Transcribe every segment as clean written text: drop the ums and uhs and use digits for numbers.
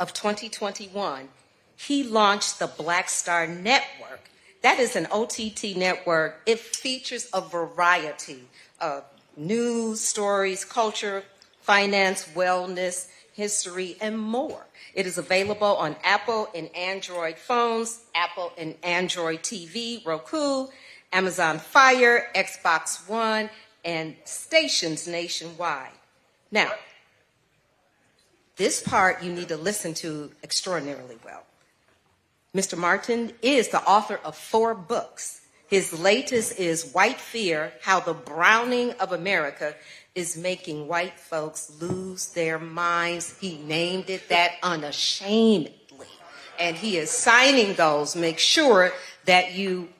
of 2021, he launched the Black Star Network. That is an OTT network. It features a variety of news, stories, culture, finance, wellness, history, and more. It is available on Apple and Android phones, Apple and Android TV, Roku, Amazon Fire, Xbox One, and stations nationwide. Now, this part you need to listen to extraordinarily well. Mr. Martin is the author of 4 books. His latest is White Fear: How the Browning of America is Making White Folks Lose Their Minds. He named it that unashamedly. And he is signing those. Make sure that you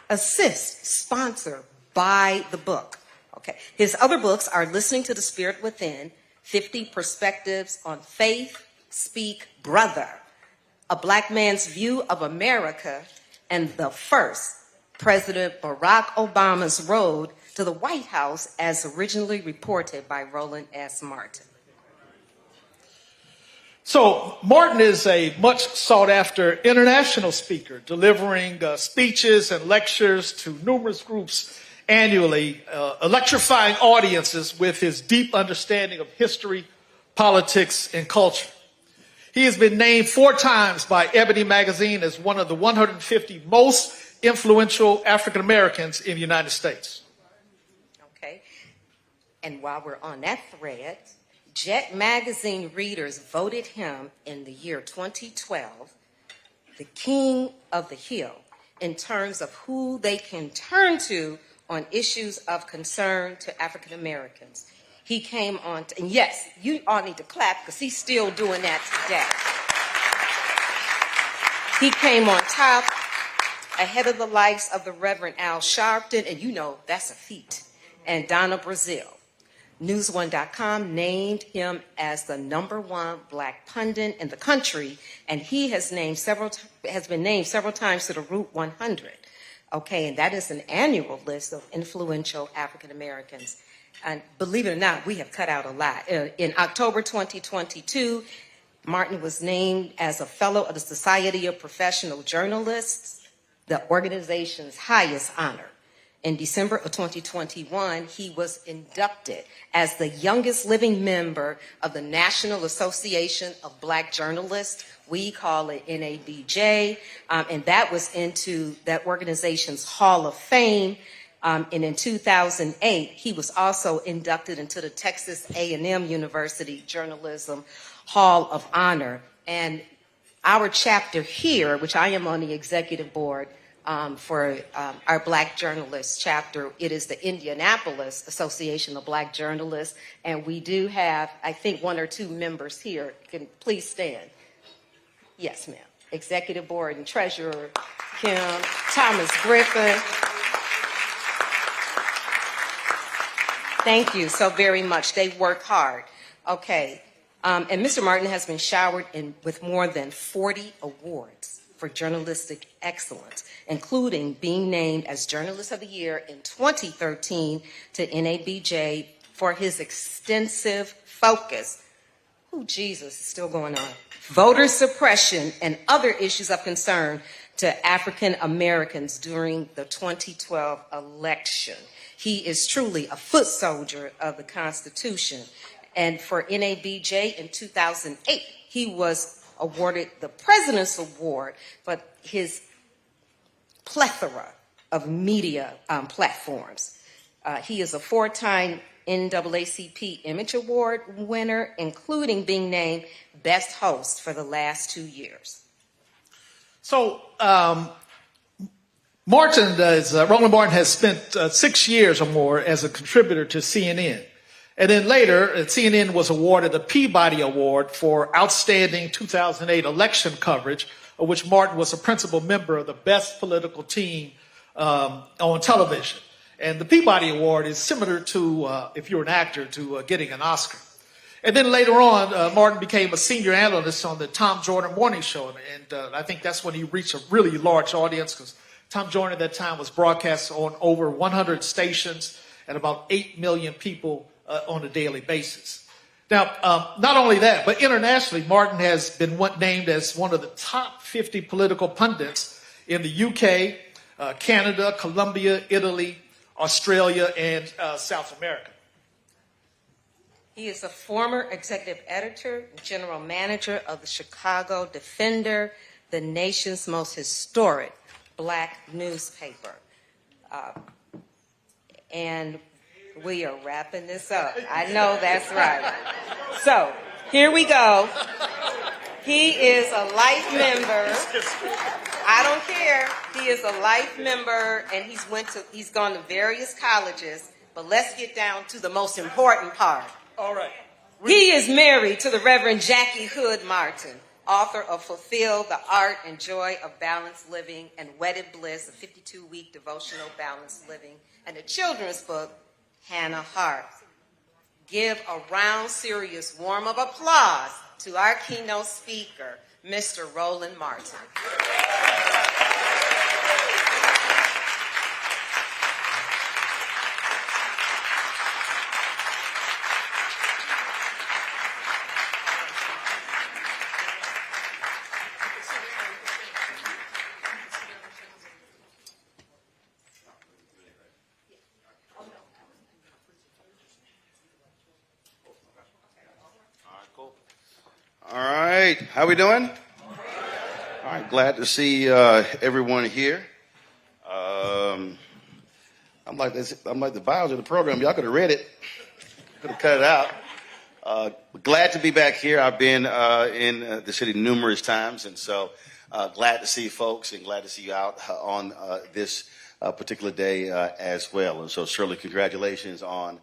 assist, sponsor, buy the book. Okay. His other books are Listening to the Spirit Within, 50 Perspectives on Faith, Speak Brother, A Black Man's View of America, and The First, President Barack Obama's Road to the White House, as originally reported by Roland S. Martin. So Martin is a much sought after international speaker, delivering speeches and lectures to numerous groups annually, electrifying audiences with his deep understanding of history, politics, and culture. He has been named 4 times by Ebony magazine as one of the 150 most influential African Americans in the United States. Okay. And while we're on that thread, Jet magazine readers voted him in the year 2012 the King of the Hill in terms of who they can turn to on issues of concern to African Americans. He came on, and yes, you all need to clap because he's still doing that today. He came on top, ahead of the likes of the Reverend Al Sharpton, and you know that's a feat, and Donna Brazile. Newsone.com named him as the #1 Black pundit in the country, and he has been named several times to the Root 100. Okay, and that is an annual list of influential African Americans. And believe it or not, we have cut out a lot. In October 2022, Martin was named as a fellow of the Society of Professional Journalists, the organization's highest honor. In December of 2021, he was inducted as the youngest living member of the National Association of Black Journalists. We call it NABJ, and that was into that organization's Hall of Fame. And in 2008, he was also inducted into the Texas A&M University Journalism Hall of Honor. And our chapter here, which I am on the executive board, for our Black Journalists chapter. It is the Indianapolis Association of Black Journalists, and we do have, I think, 1 or 2 members here. Can please stand? Yes, ma'am. Executive Board and Treasurer Kim, Thomas Griffin. Thank you so very much. They work hard. Okay. And Mr. Martin has been showered with more than 40 awards for journalistic excellence, including being named as Journalist of the Year in 2013 to NABJ for his extensive focus. Oh, Jesus, is still going on. Voter suppression and other issues of concern to African Americans during the 2012 election. He is truly a foot soldier of the Constitution. And for NABJ in 2008, he was awarded the President's Award for his plethora of media platforms. He is a 4-time NAACP Image Award winner, including being named Best Host for the last 2 years. So Roland Martin has spent 6 years or more as a contributor to CNN. And then later, CNN was awarded the Peabody Award for outstanding 2008 election coverage, of which Martin was a principal member of the best political team on television. And the Peabody Award is similar to, if you're an actor, to getting an Oscar. And then later on, Martin became a senior analyst on the Tom Joyner Morning Show. And I think that's when he reached a really large audience, because Tom Joyner at that time was broadcast on over 100 stations and about 8 million people on a daily basis. Now, not only that, but internationally, Martin has been named as one of the top 50 political pundits in the UK, Canada, Colombia, Italy, Australia, and South America. He is a former executive editor, general manager of the Chicago Defender, the nation's most historic black newspaper. And we are wrapping this up. I know that's right. So here we go. He is a life member. I don't care. He is a life member, and he's gone to various colleges. But let's get down to the most important part. All right. He is married to the Reverend Jackie Hood Martin, author of Fulfill the Art and Joy of Balanced Living and Wedded Bliss, a 52-week devotional balanced living, and the children's book, Hannah Hart. Give a round, serious, warm of applause to our keynote speaker, Mr. Roland Martin. All right, how we doing? All right, glad to see everyone here. I'm like the bios of the program. Y'all could have read it, could have cut it out. Glad to be back here. I've been in the city numerous times, and so glad to see folks and glad to see you out on this particular day as well. And so certainly congratulations on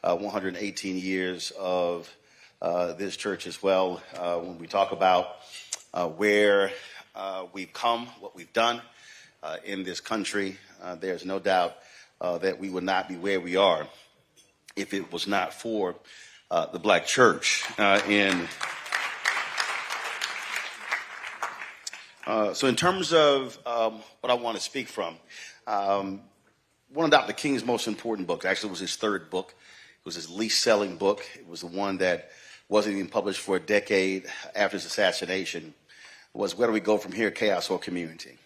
118 years of this church as well. When we talk about where we've come, what we've done in this country, there's no doubt that we would not be where we are if it was not for the black church. So in terms of what I want to speak from, one of Dr. King's most important books, actually it was his third book. It was his least selling book. It was the one that wasn't even published for a decade after his assassination, was Where Do We Go From Here, Chaos or Community?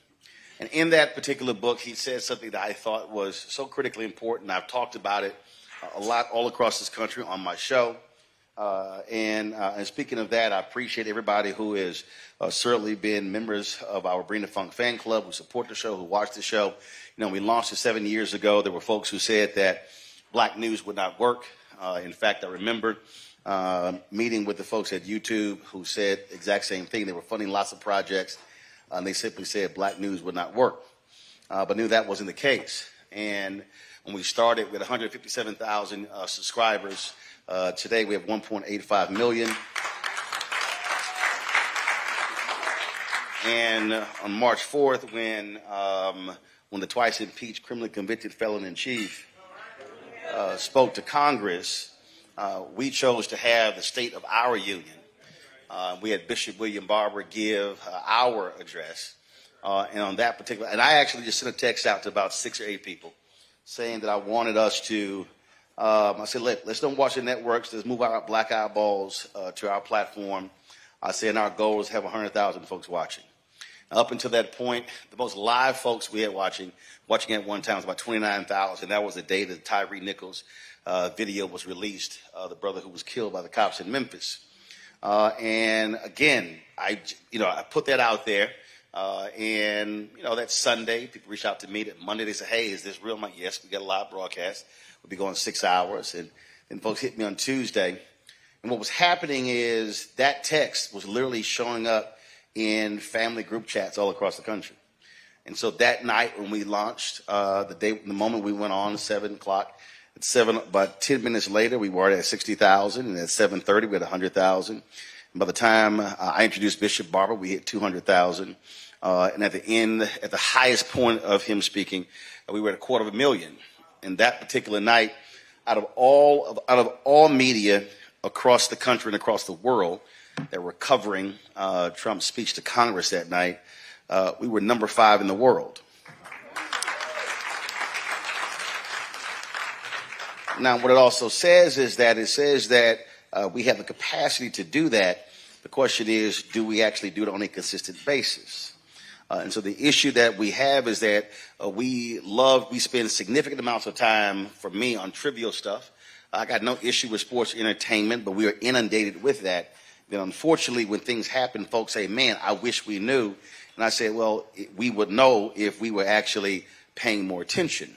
And in that particular book, he said something that I thought was so critically important. I've talked about it a lot all across this country on my show. And speaking of that, I appreciate everybody who has certainly been members of our Bring the Funk fan club, who support the show, who watch the show. You know, we launched it 7 years ago. There were folks who said that black news would not work. In fact, I remember meeting with the folks at YouTube who said the exact same thing. They were funding lots of projects, and they simply said black news would not work. But knew that wasn't the case. And when we started with 157,000 subscribers, today we have 1.85 million. And on March 4th, when the twice impeached, criminally convicted felon-in-chief spoke to Congress, we chose to have the state of our union. We had Bishop William Barber give our address. And on that particular, and I actually just sent a text out to about 6 or 8 people saying that I wanted us to, I said, let's don't watch the networks. Let's move our black eyeballs to our platform. I said, and our goal is to have 100,000 folks watching. Up until that point, the most live folks we had watching at one time was about 29,000. That was the day that Tyree Nichols video was released, the brother who was killed by the cops in Memphis. And again, I put that out there. And that Sunday, people reached out to me. That Monday, they said, "Hey, is this real?" I'm like, "Yes, we got a live broadcast. We'll be going 6 hours." And folks hit me on Tuesday. And what was happening is that text was literally showing up in family group chats all across the country. And so that night when we launched, the moment we went on, 7 o'clock, about 10 minutes later, we were at 60,000. And at 7:30, we had 100,000. And by the time I introduced Bishop Barber, we hit 200,000. And at the end, at the highest point of him speaking, we were at 250,000. And that particular night, out of all media across the country and across the world that were covering Trump's speech to Congress that night, we were number 5 in the world. Now, what it also says is that We have the capacity to do that. The question is, do we actually do it on a consistent basis? And so the issue that we have is that we spend significant amounts of time, for me, on trivial stuff. I got no issue with sports entertainment, but we are inundated with that. Then unfortunately, when things happen, folks say, man, I wish we knew. And I said, well, we would know if we were actually paying more attention.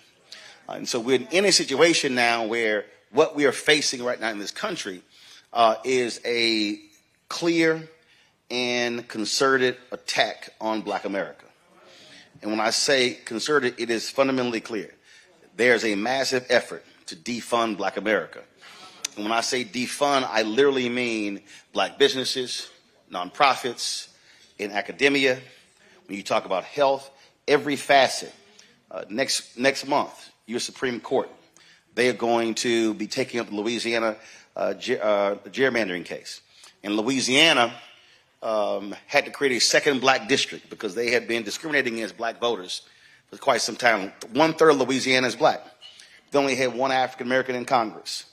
And so we're in a situation now where what we are facing right now in this country is a clear and concerted attack on Black America. And when I say concerted, it is fundamentally clear. There's a massive effort to defund Black America. And when I say defund, I literally mean Black businesses, nonprofits, in academia. When you talk about health, every facet. Next month, your Supreme Court, they are going to be taking up the Louisiana gerrymandering case. And Louisiana had to create a second Black district because they had been discriminating against Black voters for quite some time. 1/3 of Louisiana is Black. They only had one African American in Congress.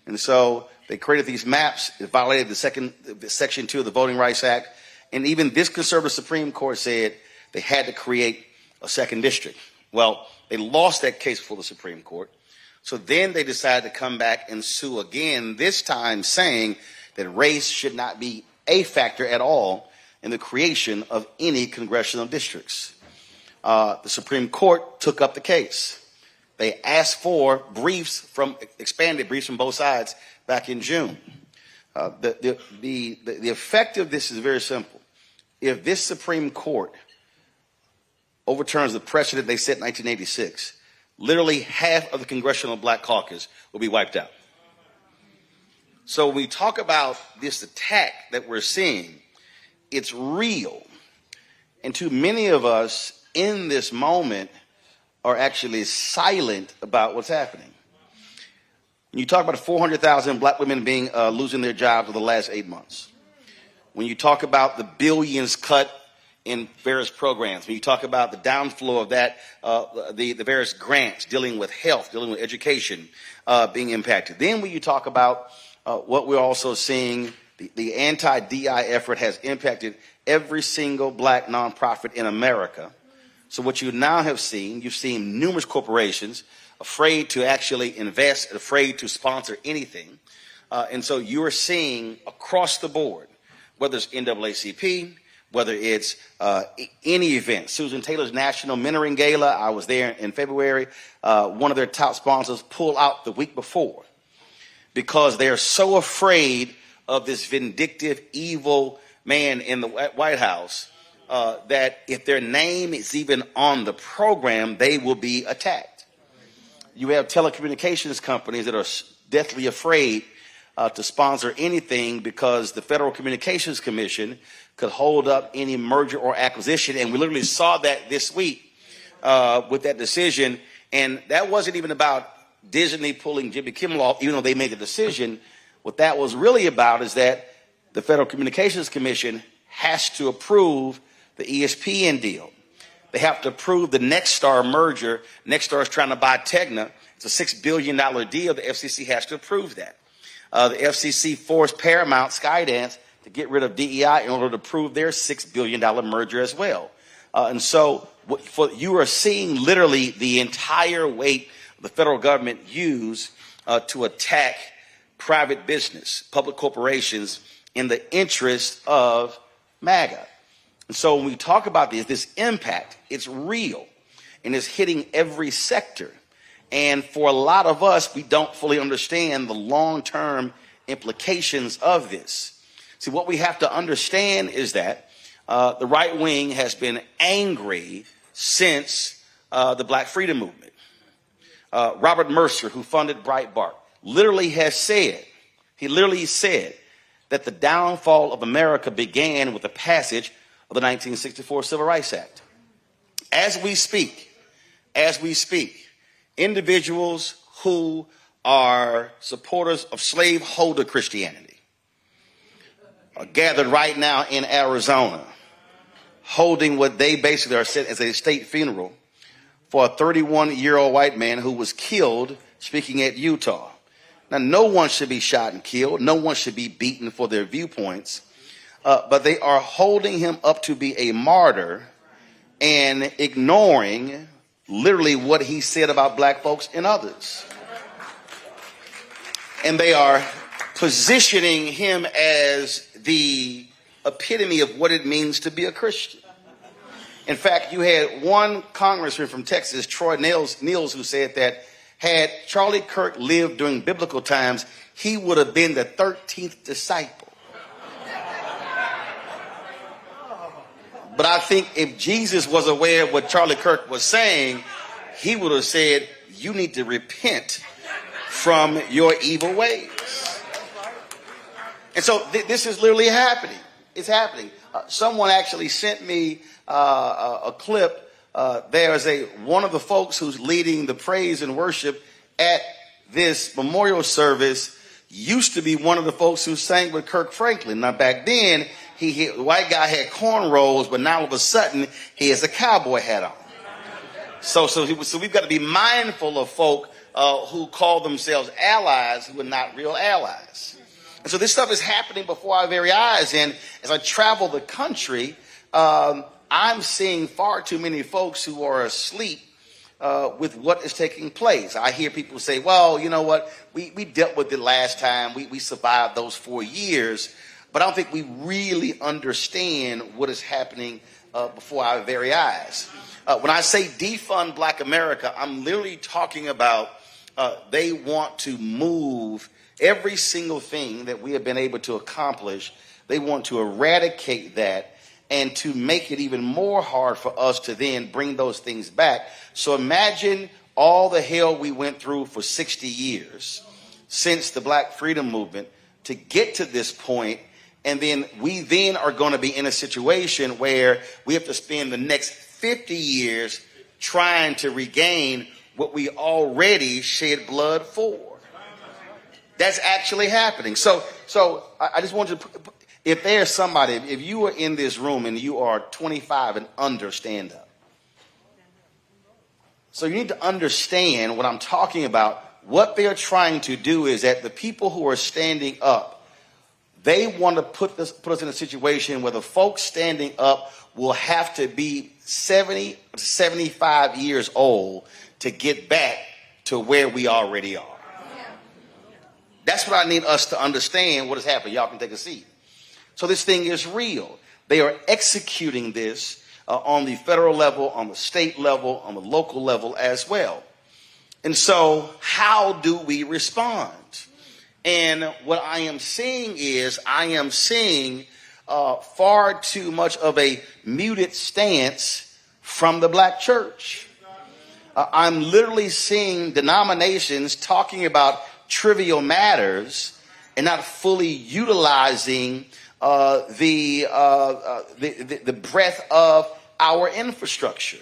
And so they created these maps. It violated the Section 2 of the Voting Rights Act. And even this conservative Supreme Court said they had to create a second district. Well, they lost that case before the Supreme Court. So then they decided to come back and sue again, this time saying that race should not be a factor at all in the creation of any congressional districts. The Supreme Court took up the case. They asked for expanded briefs from both sides back in June. The effect of this is very simple. If this Supreme Court overturns the precedent they set in 1986, literally half of the Congressional Black Caucus will be wiped out. So when we talk about this attack that we're seeing, it's real. And too many of us in this moment are actually silent about what's happening. When you talk about 400,000 Black women losing their jobs over the last 8 months, when you talk about the billions cut in various programs, when you talk about the downflow of that, the various grants dealing with health, dealing with education being impacted, then when you talk about what we're also seeing, the anti-DI effort has impacted every single Black nonprofit in America. So what you now have seen, you've seen numerous corporations afraid to actually invest, afraid to sponsor anything. And so you are seeing across the board, whether it's NAACP, whether it's any event, Susan Taylor's National Mentoring Gala, I was there in February, one of their top sponsors pulled out the week before because they are so afraid of this vindictive, evil man in the White House that if their name is even on the program, they will be attacked. You have telecommunications companies that are deathly afraid to sponsor anything because the Federal Communications Commission could hold up any merger or acquisition. And we literally saw that this week with that decision. And that wasn't even about Disney pulling Jimmy Kimmel off, even though they made the decision. What that was really about is that the Federal Communications Commission has to approve the ESPN deal. They have to approve the Nexstar merger. Nexstar is trying to buy Tegna. It's a $6 billion deal. The FCC has to approve that. The FCC forced Paramount, Skydance, to get rid of DEI in order to approve their $6 billion merger as well. And so you are seeing literally the entire weight of the federal government use to attack private business, public corporations, in the interest of MAGA. And so when we talk about this impact, it's real and it's hitting every sector. And for a lot of us, we don't fully understand the long-term implications of this. See, what we have to understand is that the right wing has been angry since the Black Freedom Movement. Robert Mercer, who funded Breitbart, literally said that the downfall of America began with the passage of the 1964 Civil Rights Act. As we speak, individuals who are supporters of slaveholder Christianity are gathered right now in Arizona, holding what they basically are set as a state funeral for a 31-year-old white man who was killed speaking at Utah. Now, no one should be shot and killed. No one should be beaten for their viewpoints. But they are holding him up to be a martyr and ignoring literally what he said about black folks and others. And they are positioning him as the epitome of what it means to be a Christian. In fact, you had one congressman from Texas, Troy Niels, who said that had Charlie Kirk lived during biblical times, he would have been the 13th disciple. But I think if Jesus was aware of what Charlie Kirk was saying, he would have said, you need to repent from your evil ways. And so this is literally happening. It's happening. Someone actually sent me a clip. There's one of the folks who's leading the praise and worship at this memorial service used to be one of the folks who sang with Kirk Franklin. Now back then, the white guy had cornrows, but now all of a sudden he has a cowboy hat on. So we've got to be mindful of folk who call themselves allies who are not real allies. And so this stuff is happening before our very eyes. And as I travel the country, I'm seeing far too many folks who are asleep with what is taking place. I hear people say, well, you know what? We dealt with it last time. We survived those 4 years. But I don't think we really understand what is happening before our very eyes. When I say defund Black America, I'm literally talking about they want to move every single thing that we have been able to accomplish. They want to eradicate that and to make it even more hard for us to then bring those things back. So imagine all the hell we went through for 60 years since the Black Freedom Movement to get to this point. And then we then are going to be in a situation where we have to spend the next 50 years trying to regain what we already shed blood for. That's actually happening. So I just want you to, if there's somebody, if you are in this room and you are 25 and under, stand up. So you need to understand what I'm talking about. What they're trying to do is that the people who are standing up, they want to put us in a situation where the folks standing up will have to be 70 to 75 years old to get back to where we already are. That's what I need us to understand what is happening. Y'all can take a seat. So this thing is real. They are executing this on the federal level, on the state level, on the local level as well. And so how do we respond? And what I am seeing is far too much of a muted stance from the Black church. I'm literally seeing denominations talking about trivial matters and not fully utilizing the breadth of our infrastructure.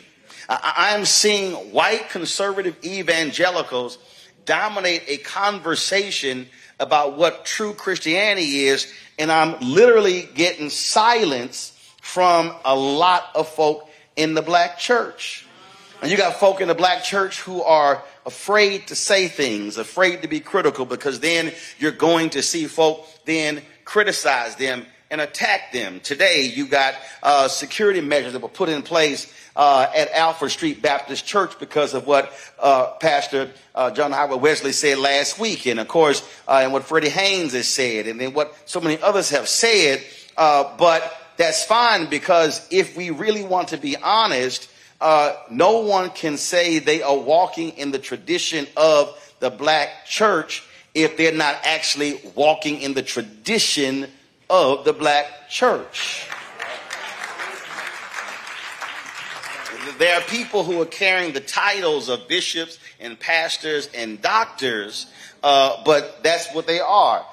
I'm seeing white conservative evangelicals dominate a conversation about what true Christianity is, and I'm literally getting silence from a lot of folk in the Black church. And you got folk in the Black church who are afraid to say things, afraid to be critical, because then you're going to see folk then criticize them and attack them. Today, you got security measures that were put in place at Alfred Street Baptist Church because of what Pastor John Howard Wesley said last week, and of course, and what Freddie Haynes has said, and then what so many others have said. But that's fine, because if we really want to be honest, no one can say they are walking in the tradition of the Black church if they're not actually walking in the tradition of the Black church. There are people who are carrying the titles of bishops and pastors and doctors, but that's what they are.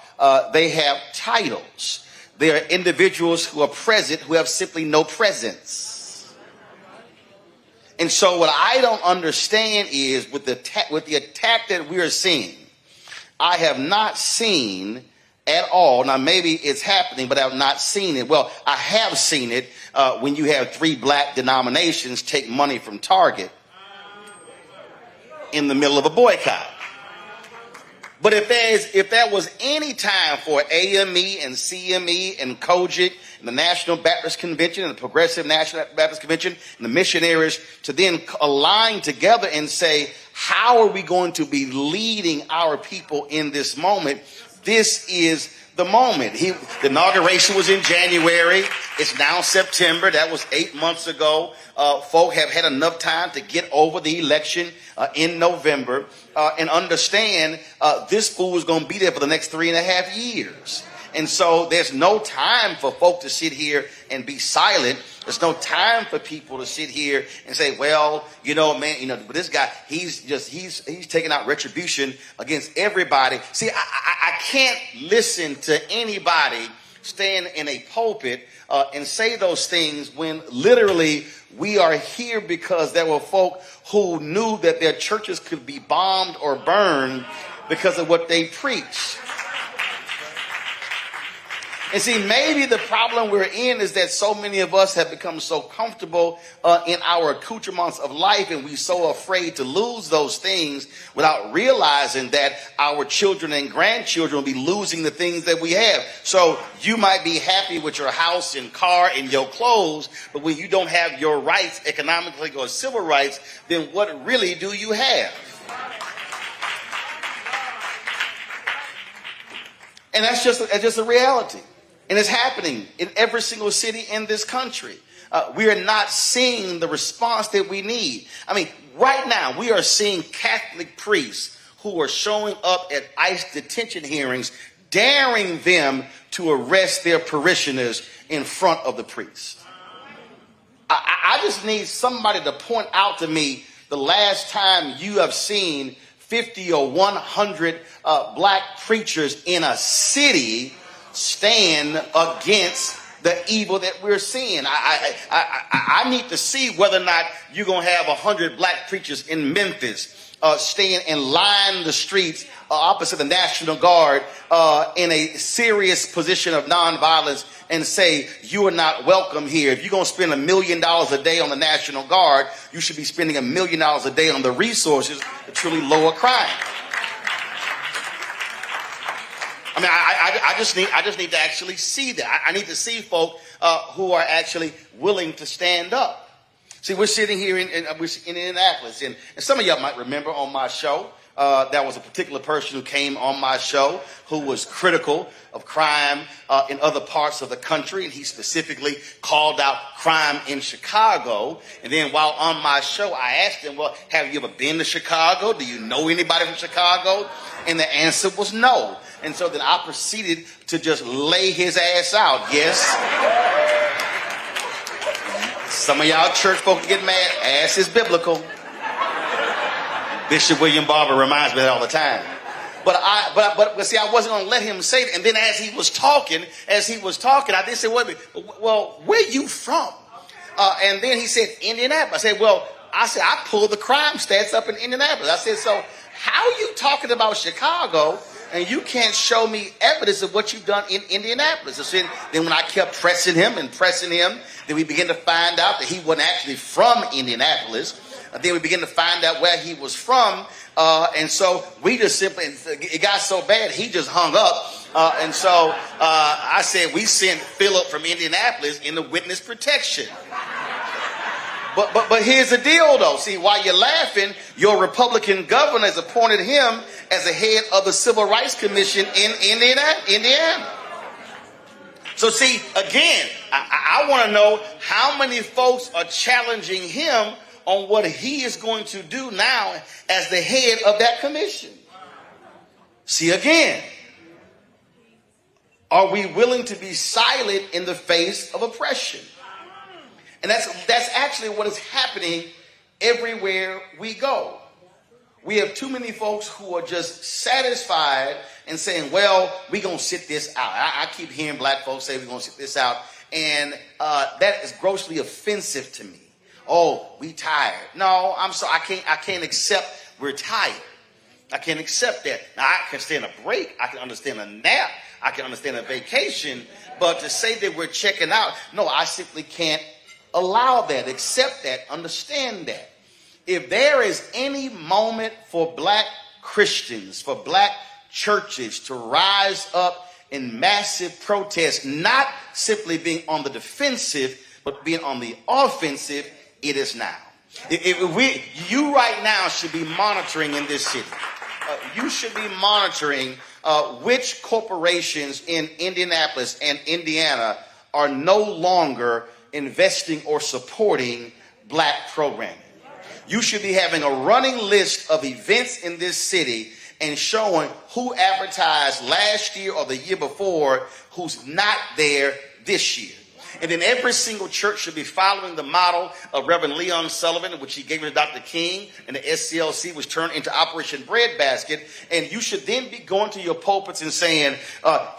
They have titles. They are individuals who are present who have simply no presence. And so what I don't understand is with the attack that we are seeing, I have not seen at all. Now, maybe it's happening, but I've not seen it. Well, I have seen it when you have 3 Black denominations take money from Target in the middle of a boycott. But if there was any time for AME and CME and COGIC and the National Baptist Convention and the Progressive National Baptist Convention and the missionaries to then align together and say, how are we going to be leading our people in this moment? This is the moment. The inauguration was in January. It's now September. That was 8 months ago. Folk have had enough time to get over the election in November and understand this fool is going to be there for the next 3.5 years. And so there's no time for folk to sit here and be silent. There's no time for people to sit here and say, well, but this guy, he's taking out retribution against everybody. See, I can't listen to anybody stand in a pulpit and say those things when literally we are here because there were folk who knew that their churches could be bombed or burned because of what they preach. And see, maybe the problem we're in is that so many of us have become so comfortable in our accoutrements of life, and we're so afraid to lose those things without realizing that our children and grandchildren will be losing the things that we have. So you might be happy with your house and car and your clothes, but when you don't have your rights economically or civil rights, then what really do you have? And that's just a reality. And it's happening in every single city in this country. We are not seeing the response that we need. I mean, right now, we are seeing Catholic priests who are showing up at ICE detention hearings, daring them to arrest their parishioners in front of the priests. I just need somebody to point out to me the last time you have seen 50 or 100 black preachers in a city stand against the evil that we're seeing. I need to see whether or not you're going to have 100 black preachers in Memphis stand and line the streets opposite the National Guard in a serious position of nonviolence and say, you are not welcome here. If you're going to spend $1 million a day on the National Guard, you should be spending $1 million a day on the resources to truly lower crime. I mean, I just need to actually see that. I need to see folk who are actually willing to stand up. See, we're sitting here in Indianapolis, and some of y'all might remember on my show, there was a particular person who came on my show who was critical of crime in other parts of the country, and he specifically called out crime in Chicago. And then while on my show, I asked him, well, have you ever been to Chicago? Do you know anybody from Chicago? And the answer was no. And so then I proceeded to just lay his ass out. Yes. Some of y'all church folk get mad. Ass is biblical. Bishop William Barber reminds me of that all the time. But see, I wasn't going to let him say it. And then as he was talking, I did say, wait a minute, well, where you from? And then he said, Indianapolis. I said, I pulled the crime stats up in Indianapolis. I said, so how are you talking about Chicago and you can't show me evidence of what you've done in Indianapolis? And then when I kept pressing him, then we began to find out that he wasn't actually from Indianapolis. Then we began to find out where he was from. And so we just simply, it got so bad, he just hung up. And so I said, we sent Phillips from Indianapolis into witness protection. But here's the deal, though. See, while you're laughing, your Republican governor has appointed him as the head of the Civil Rights Commission in Indiana. So see, again, I want to know how many folks are challenging him on what he is going to do now as the head of that commission. See, again, are we willing to be silent in the face of oppression? And that's actually what is happening everywhere we go. We have too many folks who are just satisfied and saying, well, we're going to sit this out. I keep hearing black folks say we're going to sit this out. And that is grossly offensive to me. Oh, we tired. No, I'm sorry. I can't accept we're tired. I can't accept that. Now, I can stand a break. I can understand a nap. I can understand a vacation. But to say that we're checking out, no, I simply can't allow that, accept that, understand that. If there is any moment for black Christians, for black churches to rise up in massive protest, not simply being on the defensive, but being on the offensive, it is now. You right now should be monitoring in this city. You should be monitoring which corporations in Indianapolis and Indiana are no longer investing or supporting black programming. You should be having a running list of events in this city and showing who advertised last year or the year before who's not there this year. And then every single church should be following the model of Reverend Leon Sullivan, which he gave to Dr. King, and the SCLC was turned into Operation Breadbasket. And you should then be going to your pulpits and saying,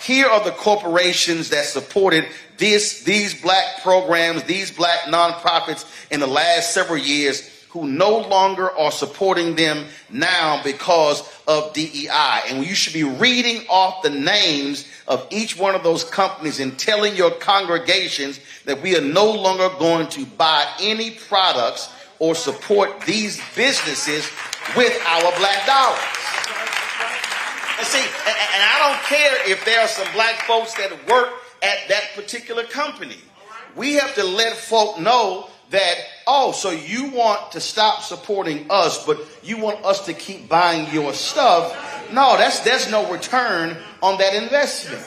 here are the corporations that supported these black programs, these black nonprofits in the last several years, who no longer are supporting them now because of DEI. And you should be reading off the names of each one of those companies and telling your congregations that we are no longer going to buy any products or support these businesses with our black dollars. And see, and I don't care if there are some black folks that work at that particular company. We have to let folk know that, oh, so you want to stop supporting us, but you want us to keep buying your stuff. No, there's no return on that investment.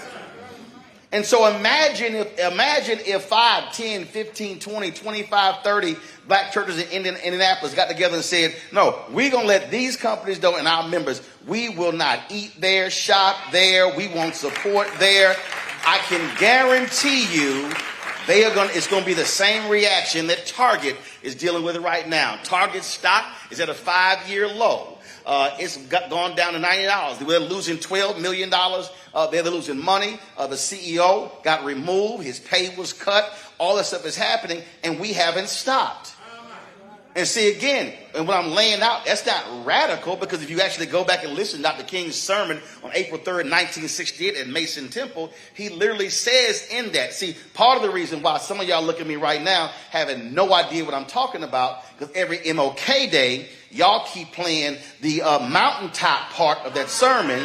And so imagine if 5, 10, 15, 20, 25, 30 black churches in Indianapolis got together and said, no, we're going to let these companies know and our members, we will not eat there, shop there, we won't support there. I can guarantee you it's going to be the same reaction that Target is dealing with right now. Target stock is at a 5-year low. It's gone down to $90. They're losing $12 million. They're losing money. The CEO got removed. His pay was cut. All this stuff is happening, and we haven't stopped. And see, again, and what I'm laying out, that's not radical, because if you actually go back and listen to Dr. King's sermon on April 3rd, 1968 at Mason Temple, he literally says in that, see, part of the reason why some of y'all look at me right now having no idea what I'm talking about, because every MLK Day, y'all keep playing the mountaintop part of that sermon,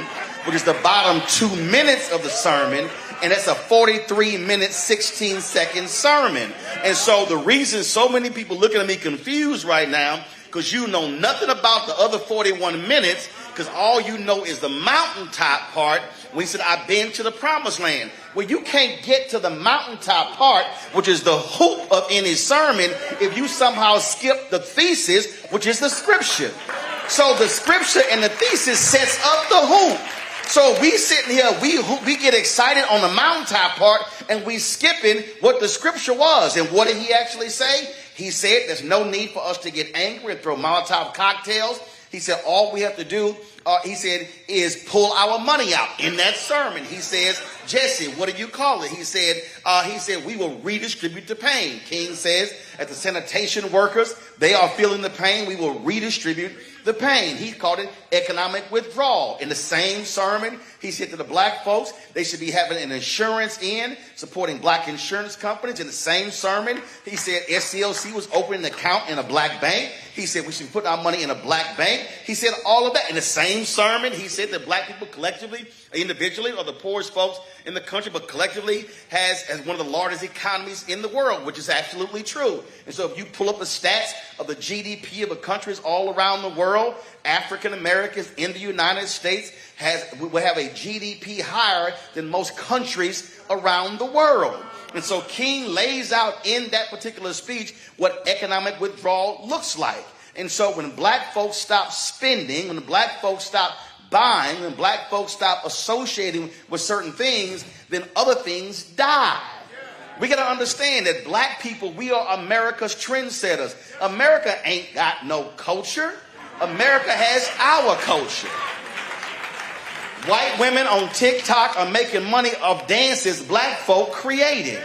which is the bottom 2 minutes of the sermon, and that's a 43-minute, 16-second sermon. And so the reason so many people looking at me confused right now, because you know nothing about the other 41 minutes, because all you know is the mountaintop part when he said, I've been to the promised land. Well, you can't get to the mountaintop part, which is the hoop of any sermon, if you somehow skip the thesis, which is the scripture. So the scripture and the thesis sets up the hoop. So we sitting here, we get excited on the mountaintop part, and we skipping what the scripture was. And what did he actually say? He said there's no need for us to get angry and throw Molotov cocktails. He said all we have to do, he said, is pull our money out. In that sermon, he says, Jesse, what do you call it? He said, we will redistribute the pain. King says, as the sanitation workers, they are feeling the pain, we will redistribute the pain. He called it economic withdrawal. In the same sermon, he said to the black folks, they should be having an insurance in, supporting black insurance companies. In the same sermon, he said SCLC was opening an account in a black bank. He said we should put our money in a black bank. He said all of that. In the same sermon, he said that black people collectively, individually, are the poorest folks in the country, but collectively has one of the largest economies in the world, which is absolutely true. And so if you pull up the stats of the GDP of the countries all around the world, African Americans in the United States will have a GDP higher than most countries around the world. And so King lays out in that particular speech what economic withdrawal looks like. And so when black folks stop spending, when black folks stop buying, when black folks stop associating with certain things, then other things die. We got to understand that black people, we are America's trendsetters. America ain't got no culture. America has our culture. White women on TikTok are making money off dances black folk created.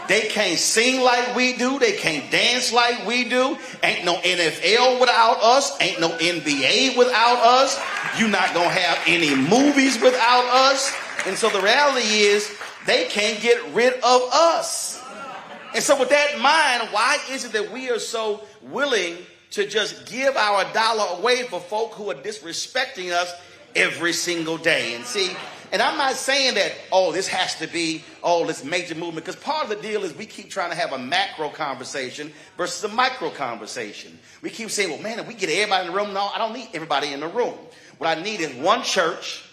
They can't sing like we do. They can't dance like we do. Ain't no NFL without us. Ain't no NBA without us. You're not going to have any movies without us. And so the reality is they can't get rid of us. And so with that in mind, why is it that we are so willing to just give our dollar away for folk who are disrespecting us every single day. And see, and I'm not saying that, oh, this has to be, oh, this major movement, because part of the deal is we keep trying to have a macro conversation versus a micro conversation. We keep saying, well, man, if we get everybody in the room, no, I don't need everybody in the room. What I need is one church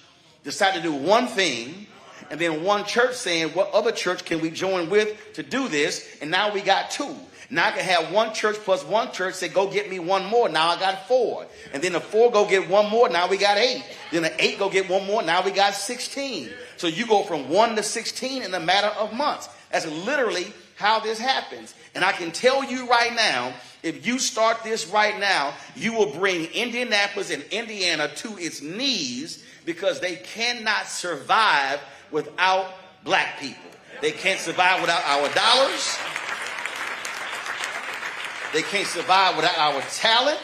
decide to do one thing, and then one church saying, what other church can we join with to do this? And now we got two. Now I can have one church plus one church say, go get me one more. Now I got 4. And then the 4 go get one more. Now we got 8. Then the 8 go get one more. Now we got 16. So you go from 1 to 16 in a matter of months. That's literally how this happens. And I can tell you right now, if you start this right now, you will bring Indianapolis and Indiana to its knees, because they cannot survive without black people. They can't survive without our dollars. They can't survive without our talent.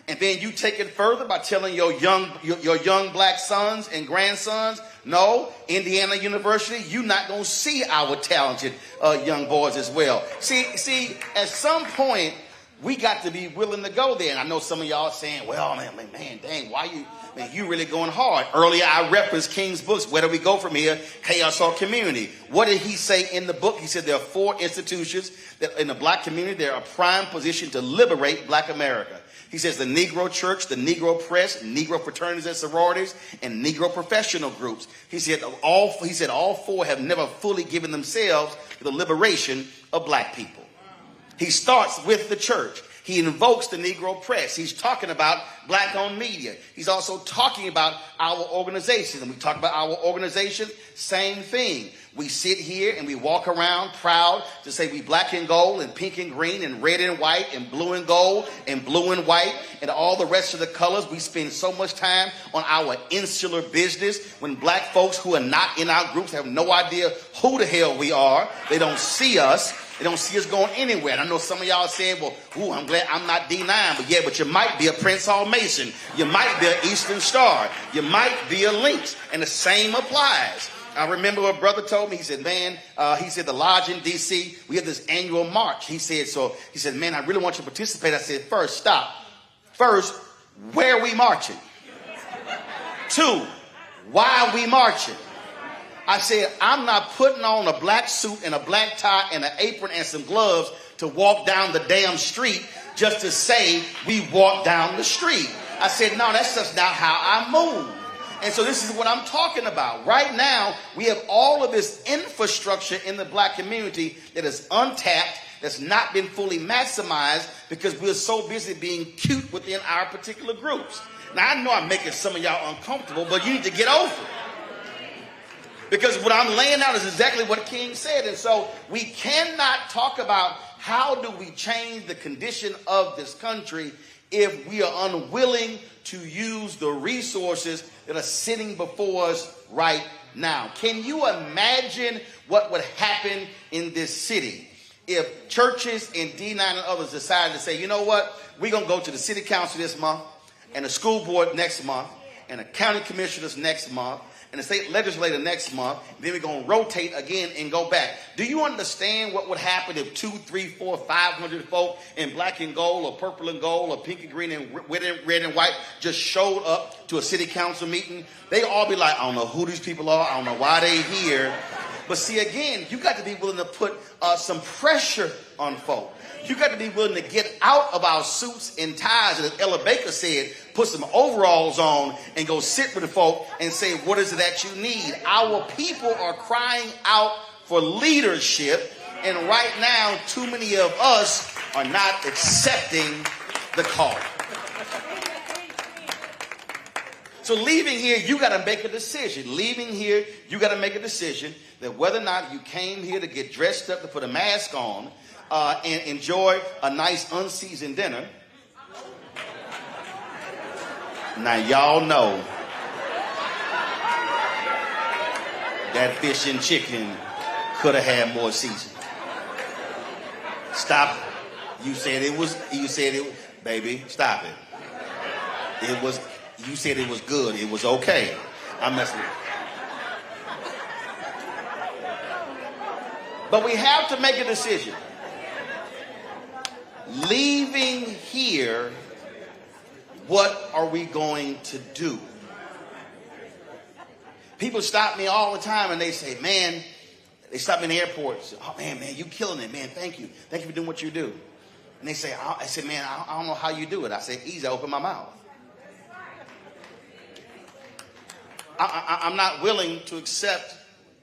And then you take it further by telling your young black sons and grandsons, no, Indiana University, you're not going to see our talented young boys as well. See, at some point, we got to be willing to go there. And I know some of y'all saying, well, man, dang, why you really going hard? Earlier, I referenced King's books. Where do we go from here? Chaos or community? What did he say in the book? He said there are 4 institutions that in the black community, they're a prime position to liberate black America. He says the Negro Church, the Negro Press, Negro fraternities and sororities, and Negro professional groups. He said all 4 have never fully given themselves to the liberation of black people. He starts with the church. He invokes the Negro Press. He's talking about black-owned media. He's also talking about our organizations. And we talk about our organization, same thing. We sit here and we walk around proud to say we black and gold and pink and green and red and white and blue and gold and blue and white and all the rest of the colors. We spend so much time on our insular business when black folks who are not in our groups have no idea who the hell we are. They don't see us. They don't see us going anywhere. And I know some of y'all are saying, well, I'm glad I'm not D9. But you might be a Prince Hall Mason. You might be an Eastern Star. You might be a Lynx. And the same applies. I remember what brother told me. He said, man, the lodge in D.C., we have this annual march. He said, man, I really want you to participate. I said, first, stop. First, where are we marching? 2, why are we marching? I said, I'm not putting on a black suit and a black tie and an apron and some gloves to walk down the damn street just to say we walk down the street. I said, no, that's just not how I move. And so this is what I'm talking about. Right now, we have all of this infrastructure in the black community that is untapped, that's not been fully maximized because we're so busy being cute within our particular groups. Now, I know I'm making some of y'all uncomfortable, but you need to get over it. Because what I'm laying out is exactly what King said. And so we cannot talk about how do we change the condition of this country if we are unwilling to use the resources that are sitting before us right now. Can you imagine what would happen in this city if churches and D9 and others decided to say, you know what, we're going to go to the city council this month and the school board next month and the county commissioners next month and the state legislature next month, then we're going to rotate again and go back. Do you understand what would happen if 2, 3, 4, 500 folk in black and gold or purple and gold or pink and green and red and white just showed up to a city council meeting? They all be like, I don't know who these people are. I don't know why they here. But see, again, you got to be willing to put some pressure on folk. You got to be willing to get out of our suits and ties, and as Ella Baker said, put some overalls on and go sit with the folk and say, what is it that you need? Our people are crying out for leadership, and right now, too many of us are not accepting the call. So leaving here, you got to make a decision. Leaving here, you got to make a decision that whether or not you came here to get dressed up, to put a mask on, and enjoy a nice unseasoned dinner. Now, y'all know that fish and chicken could have had more seasoning. Stop. You said it was, baby, stop it. You said it was good. It was okay. I'm messing with you. But we have to make a decision. Leaving here, what are we going to do? People stop me all the time and they say, man, they stop me in the airport. Say, oh, man, you killing it, man. Thank you. Thank you for doing what you do. And they say, I said, man, I don't know how you do it. I said, easy, I open my mouth. I'm not willing to accept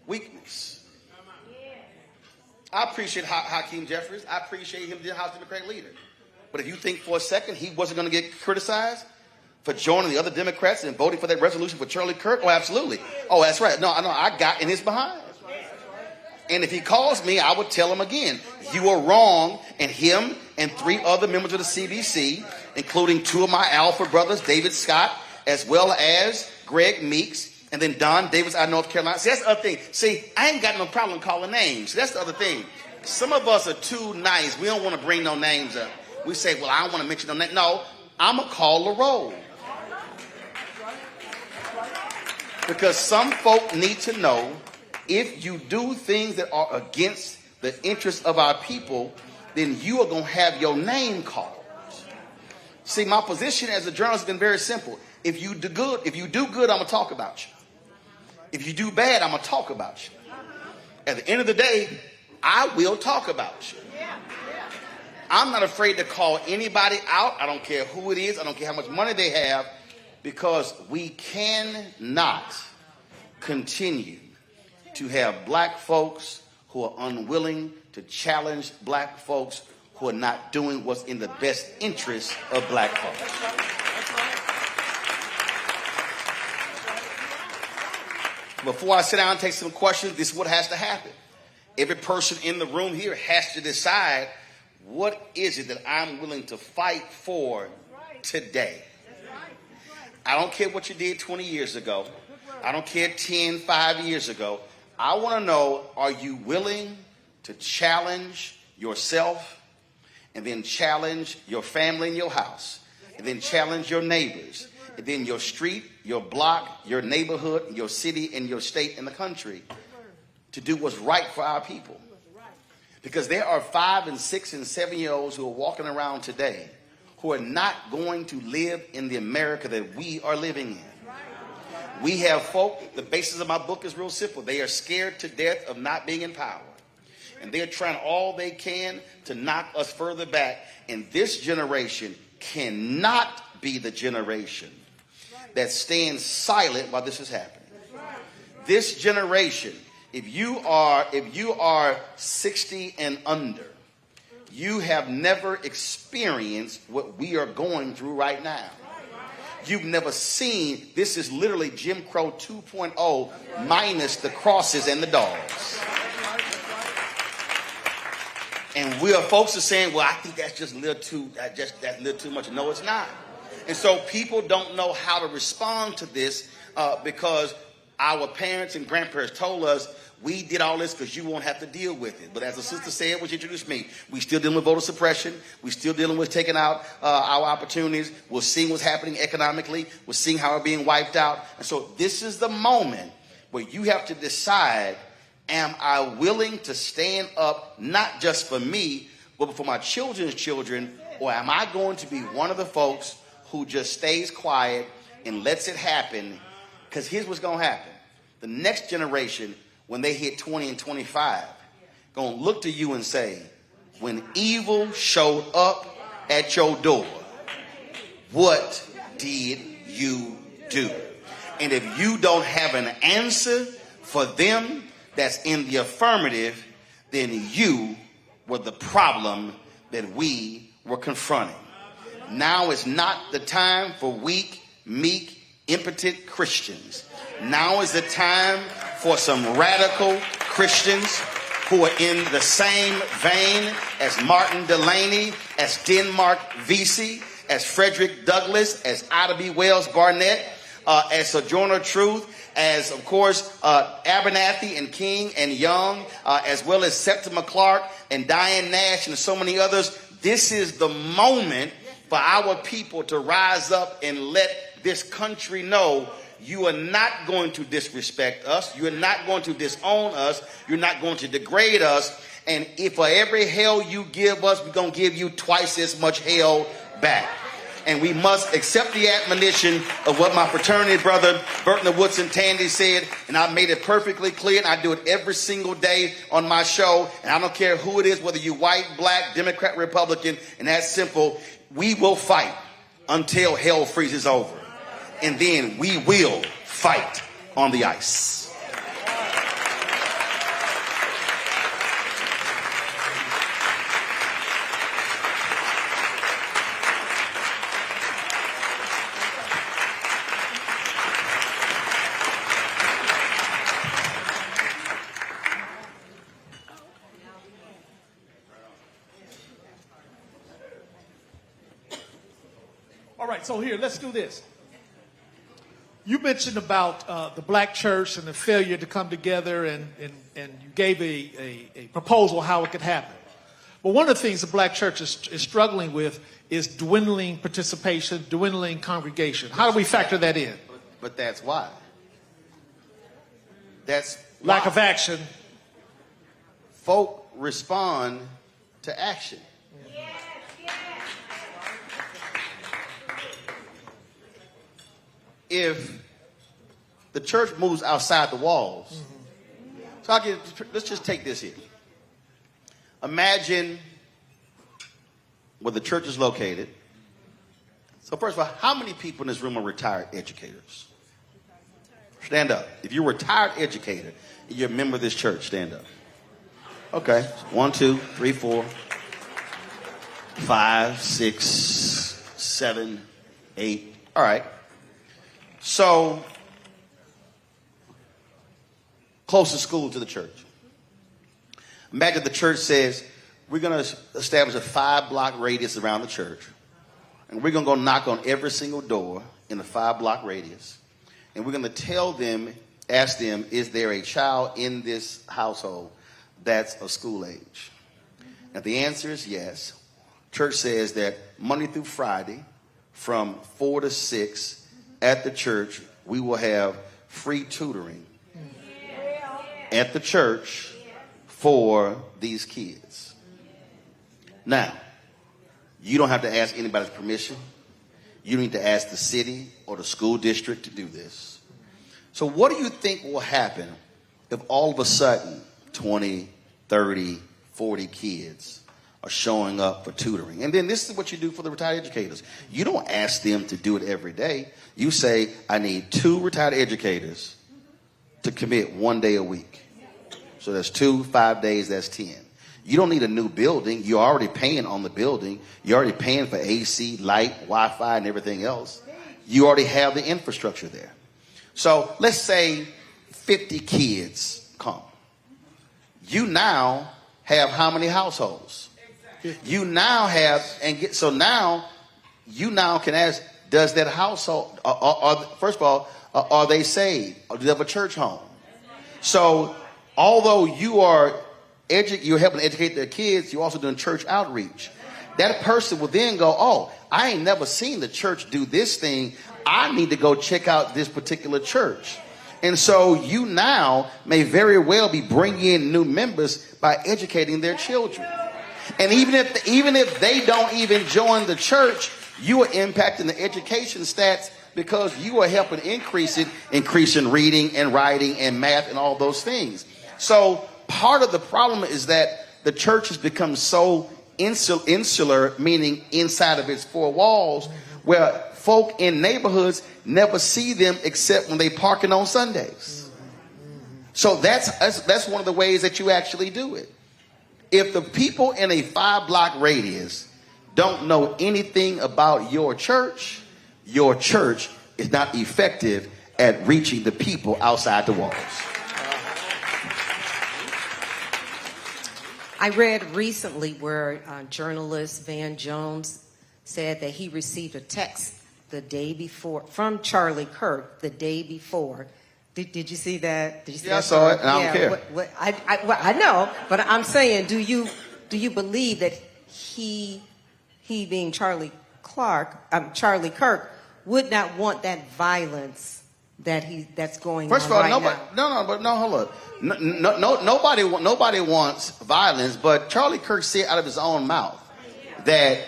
weakness. I appreciate Hakeem Jeffries. I appreciate him being a House Democratic leader. But if you think for a second he wasn't going to get criticized for joining the other Democrats and voting for that resolution for Charlie Kirk, oh, absolutely. Oh, that's right. No, I got in his behind. And if he calls me, I would tell him again, you are wrong. And him and 3 other members of the CBC, including 2 of my Alpha brothers, David Scott, as well as Greg Meeks, and then Don Davis out of North Carolina. See, that's the other thing. See, I ain't got no problem calling names. That's the other thing. Some of us are too nice. We don't want to bring no names up. We say, well, I don't want to mention no name. No, I'm going to call the roll. Because some folk need to know, if you do things that are against the interests of our people, then you are going to have your name called. See, my position as a journalist has been very simple. If you do good, I'm going to talk about you. If you do bad, I'm going to talk about you. At the end of the day, I will talk about you. I'm not afraid to call anybody out. I don't care who it is. I don't care how much money they have, because we cannot continue to have black folks who are unwilling to challenge black folks who are not doing what's in the best interest of black folks. Before I sit down and take some questions, this is what has to happen. Every person in the room here has to decide, what is it that I'm willing to fight for today? I don't care what you did 20 years ago. I don't care 5 years ago. I want to know, are you willing to challenge yourself, and then challenge your family and your house, and then challenge your neighbors, and then your street, your block, your neighborhood, your city, and your state and the country to do what's right for our people? Because there are 5 and 6 and 7-year-olds who are walking around today who are not going to live in the America that we are living in. We have folk, the basis of my book is real simple. They are scared to death of not being in power. And they're trying all they can to knock us further back. And this generation cannot be the generation that stands silent while this is happening. This generation, if you are 60 and under, you have never experienced what we are going through right now. You've never seen, this is literally Jim Crow 2.0 minus the crosses and the dogs. And we are folks are saying, well, I think that's just a little too much. No, it's not. And so people don't know how to respond to this because our parents and grandparents told us, we did all this because you won't have to deal with it. But as the sister said, which introduced me, we still dealing with voter suppression. We still dealing with taking out our opportunities. We're seeing what's happening economically. We're seeing how we're being wiped out. And so this is the moment where you have to decide, am I willing to stand up, not just for me, but for my children's children, or am I going to be one of the folks who just stays quiet and lets it happen? Because here's what's going to happen. The next generation, when they hit 20 and 25, going to look to you and say, when evil showed up at your door, what did you do? And if you don't have an answer for them that's in the affirmative, then you were the problem that we were confronting. Now is not the time for weak, meek, impotent Christians. Now is the time for some radical Christians who are in the same vein as Martin Delaney, as Denmark Vesey, as Frederick Douglass, as Ida B. Wells Barnett, as Sojourner Truth, as, of course, Abernathy and King and Young, as well as Septima Clark and Diane Nash and so many others. This is the moment for our people to rise up and let this country know, you are not going to disrespect us. You are not going to disown us. You're not going to degrade us. And if for every hell you give us, we're going to give you twice as much hell back. And we must accept the admonition of what my fraternity brother, Burton Woodson Tandy, said. And I made it perfectly clear. And I do it every single day on my show. And I don't care who it is, whether you're white, black, Democrat, Republican. And that's simple. We will fight until hell freezes over. And then we will fight on the ice. All right, so here, let's do this. You mentioned about the black church and the failure to come together, and you gave a proposal how it could happen. But one of the things the black church is struggling with is dwindling participation, dwindling congregation. How do we factor that in? But that's why. That's lack why. of action. Folk respond to action. If the church moves outside the walls, so let's just take this here. Imagine where the church is located. So first of all, how many people in this room are retired educators? Stand up. If you're a retired educator and you're a member of this church, stand up. Okay. 1, 2, 3, 4, 5, 6, 7, 8. All right. So, closest school to the church. Imagine the church says, we're going to establish a 5-block radius around the church. And we're going to go knock on every single door in a 5-block radius. And we're going to tell them, ask them, is there a child in this household that's of school age? And the answer is yes. Church says that Monday through Friday from 4 to 6 at the church, we will have free tutoring at the church for these kids. Now, you don't have to ask anybody's permission. You don't need to ask the city or the school district to do this. So what do you think will happen if all of a sudden 20, 30, 40 kids are showing up for tutoring? And then this is what you do for the retired educators. You don't ask them to do it every day. You say, I need 2 retired educators to commit 1 day a week. So that's 2, 5 days, that's 10. You don't need a new building. You're already paying on the building. You're already paying for AC, light, Wi-Fi, and everything else. You already have the infrastructure there. So let's say 50 kids come. You now have how many households? You now have, so now you now can ask, does that household, first of all, are they saved? Or do they have a church home? So although you're helping to educate their kids, you're also doing church outreach. That person will then go, oh, I ain't never seen the church do this thing. I need to go check out this particular church. And so you now may very well be bringing in new members by educating their children. And even if they don't even join the church, you are impacting the education stats because you are helping increase in reading and writing and math and all those things. So part of the problem is that the church has become so insular, meaning inside of its 4 walls, where folk in neighborhoods never see them except when they parking on Sundays. So that's one of the ways that you actually do it. If the people in a 5-block radius don't know anything about your church is not effective at reaching the people outside the walls. I read recently where journalist Van Jones said that he received a text the day before from Charlie Kirk the day before. Did you see that? Did you see that? I saw it, and I don't care. I know, but I'm saying, do you believe that he being Charlie Kirk would not want that violence that's going First on of all, right now? hold up. Nobody wants violence, but Charlie Kirk said out of his own mouth that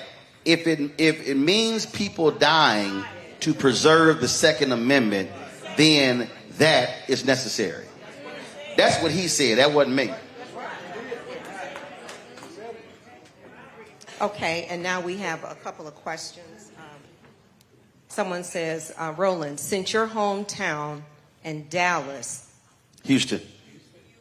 if it means people dying to preserve the Second Amendment, then that is necessary. That's what he said. That wasn't me. Okay, and now we have a couple of questions. Someone says, Roland, since your hometown and Dallas. Houston.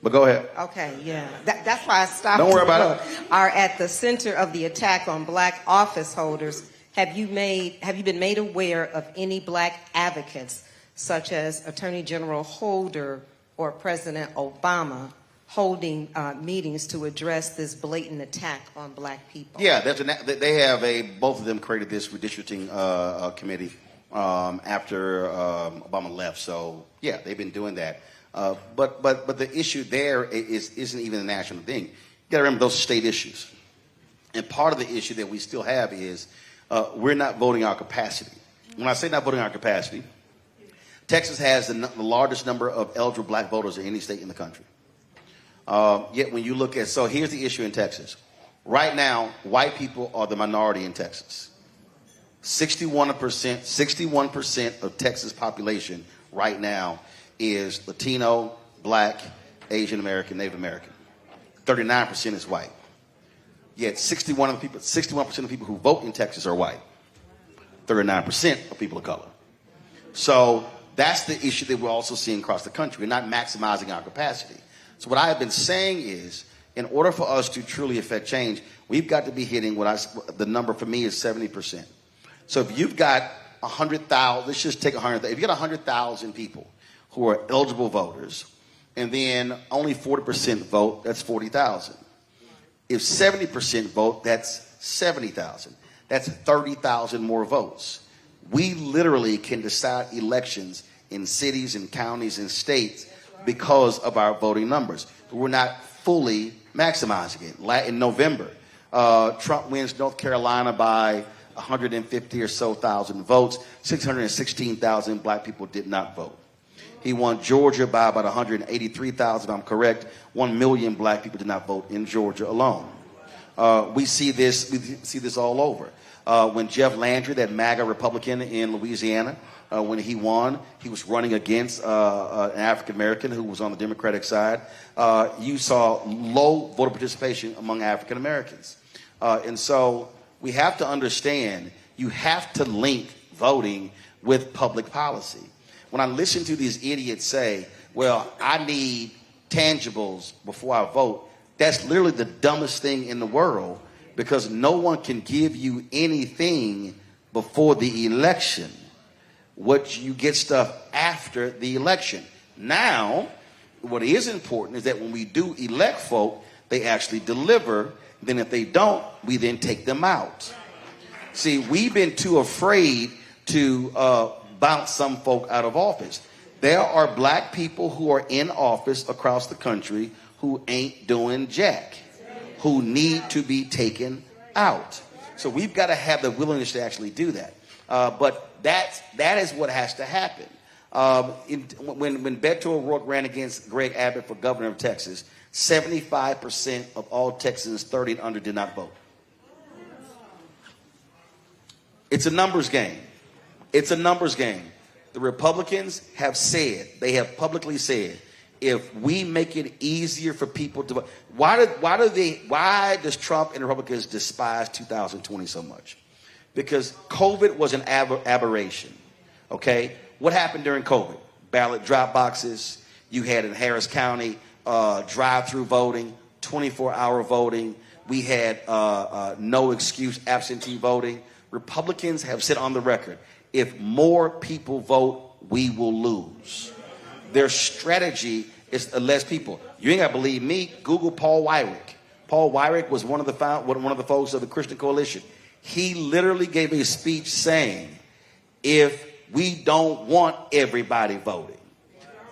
But go ahead. Okay, yeah. That's why I stopped. Don't worry about it. Are at the center of the attack on black office holders. Have you been made aware of any black advocates, such as Attorney General Holder or President Obama, holding meetings to address this blatant attack on black people? Yeah, they have both of them created this redistricting committee after Obama left. So yeah, they've been doing that. But the issue there isn't even a national thing. You got to remember those are state issues, and part of the issue that we still have is we're not voting our capacity. When I say not voting our capacity, Texas has the largest number of eligible black voters in any state in the country. Yet when you look at, so here's the issue in Texas. Right now, white people are the minority in Texas. 61% of Texas population right now is Latino, black, Asian American, Native American. 39% is white. Yet 61% of people who vote in Texas are white. 39% of people of color. So that's the issue that we're also seeing across the country. We're not maximizing our capacity. So what I have been saying is, in order for us to truly affect change, we've got to be hitting the number for me is 70%. So if you've got 100,000, let's just take 100,000. If you got 100,000 people who are eligible voters, and then only 40% vote, that's 40,000. If 70% vote, that's 70,000. That's 30,000 more votes. We literally can decide elections in cities and counties and states because of our voting numbers. We're not fully maximizing it. In November, Trump wins North Carolina by 150 or so thousand votes. 616,000 black people did not vote. He won Georgia by about 183,000, if I'm correct. 1 million black people did not vote in Georgia alone. We see this all over. When Jeff Landry, that MAGA Republican in Louisiana, when he won, he was running against an African American who was on the Democratic side. You saw low voter participation among African Americans. And so we have to understand, you have to link voting with public policy. When I listen to these idiots say, well, I need tangibles before I vote, that's literally the dumbest thing in the world, because no one can give you anything before the election. What you get stuff after the election. Now, what is important is that when we do elect folk, they actually deliver. Then if they don't, we then take them out. See, we've been too afraid to bounce some folk out of office. There are black people who are in office across the country who ain't doing jack, who need to be taken out. So we've got to have the willingness to actually do that. But that is what has to happen. When Beto O'Rourke ran against Greg Abbott for governor of Texas, 75% of all Texans 30 and under did not vote. It's a numbers game. It's a numbers game. The Republicans have said, they have publicly said, if we make it easier for people to vote, why does Trump and Republicans despise 2020 so much? Because COVID was an aberration. Okay? What happened during COVID? Ballot drop boxes. You had in Harris County drive-through voting, 24-hour voting. We had no excuse absentee voting. Republicans have said on the record, if more people vote, we will lose. Their strategy is less people. You ain't got to believe me. Google Paul Weyrich. Paul Weyrich was one of the folks of the Christian Coalition. He literally gave a speech saying, if we don't want everybody voting,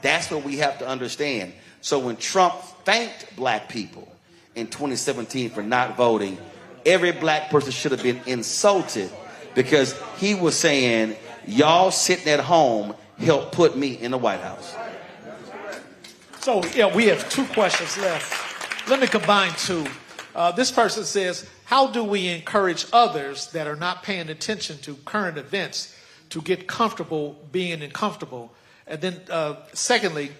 that's what we have to understand. So when Trump thanked black people in 2017 for not voting, every black person should have been insulted, because he was saying, y'all sitting at home helped put me in the White House. So, yeah, we have two questions left. Let me combine two. This person says, how do we encourage others that are not paying attention to current events to get comfortable being uncomfortable? And then secondly,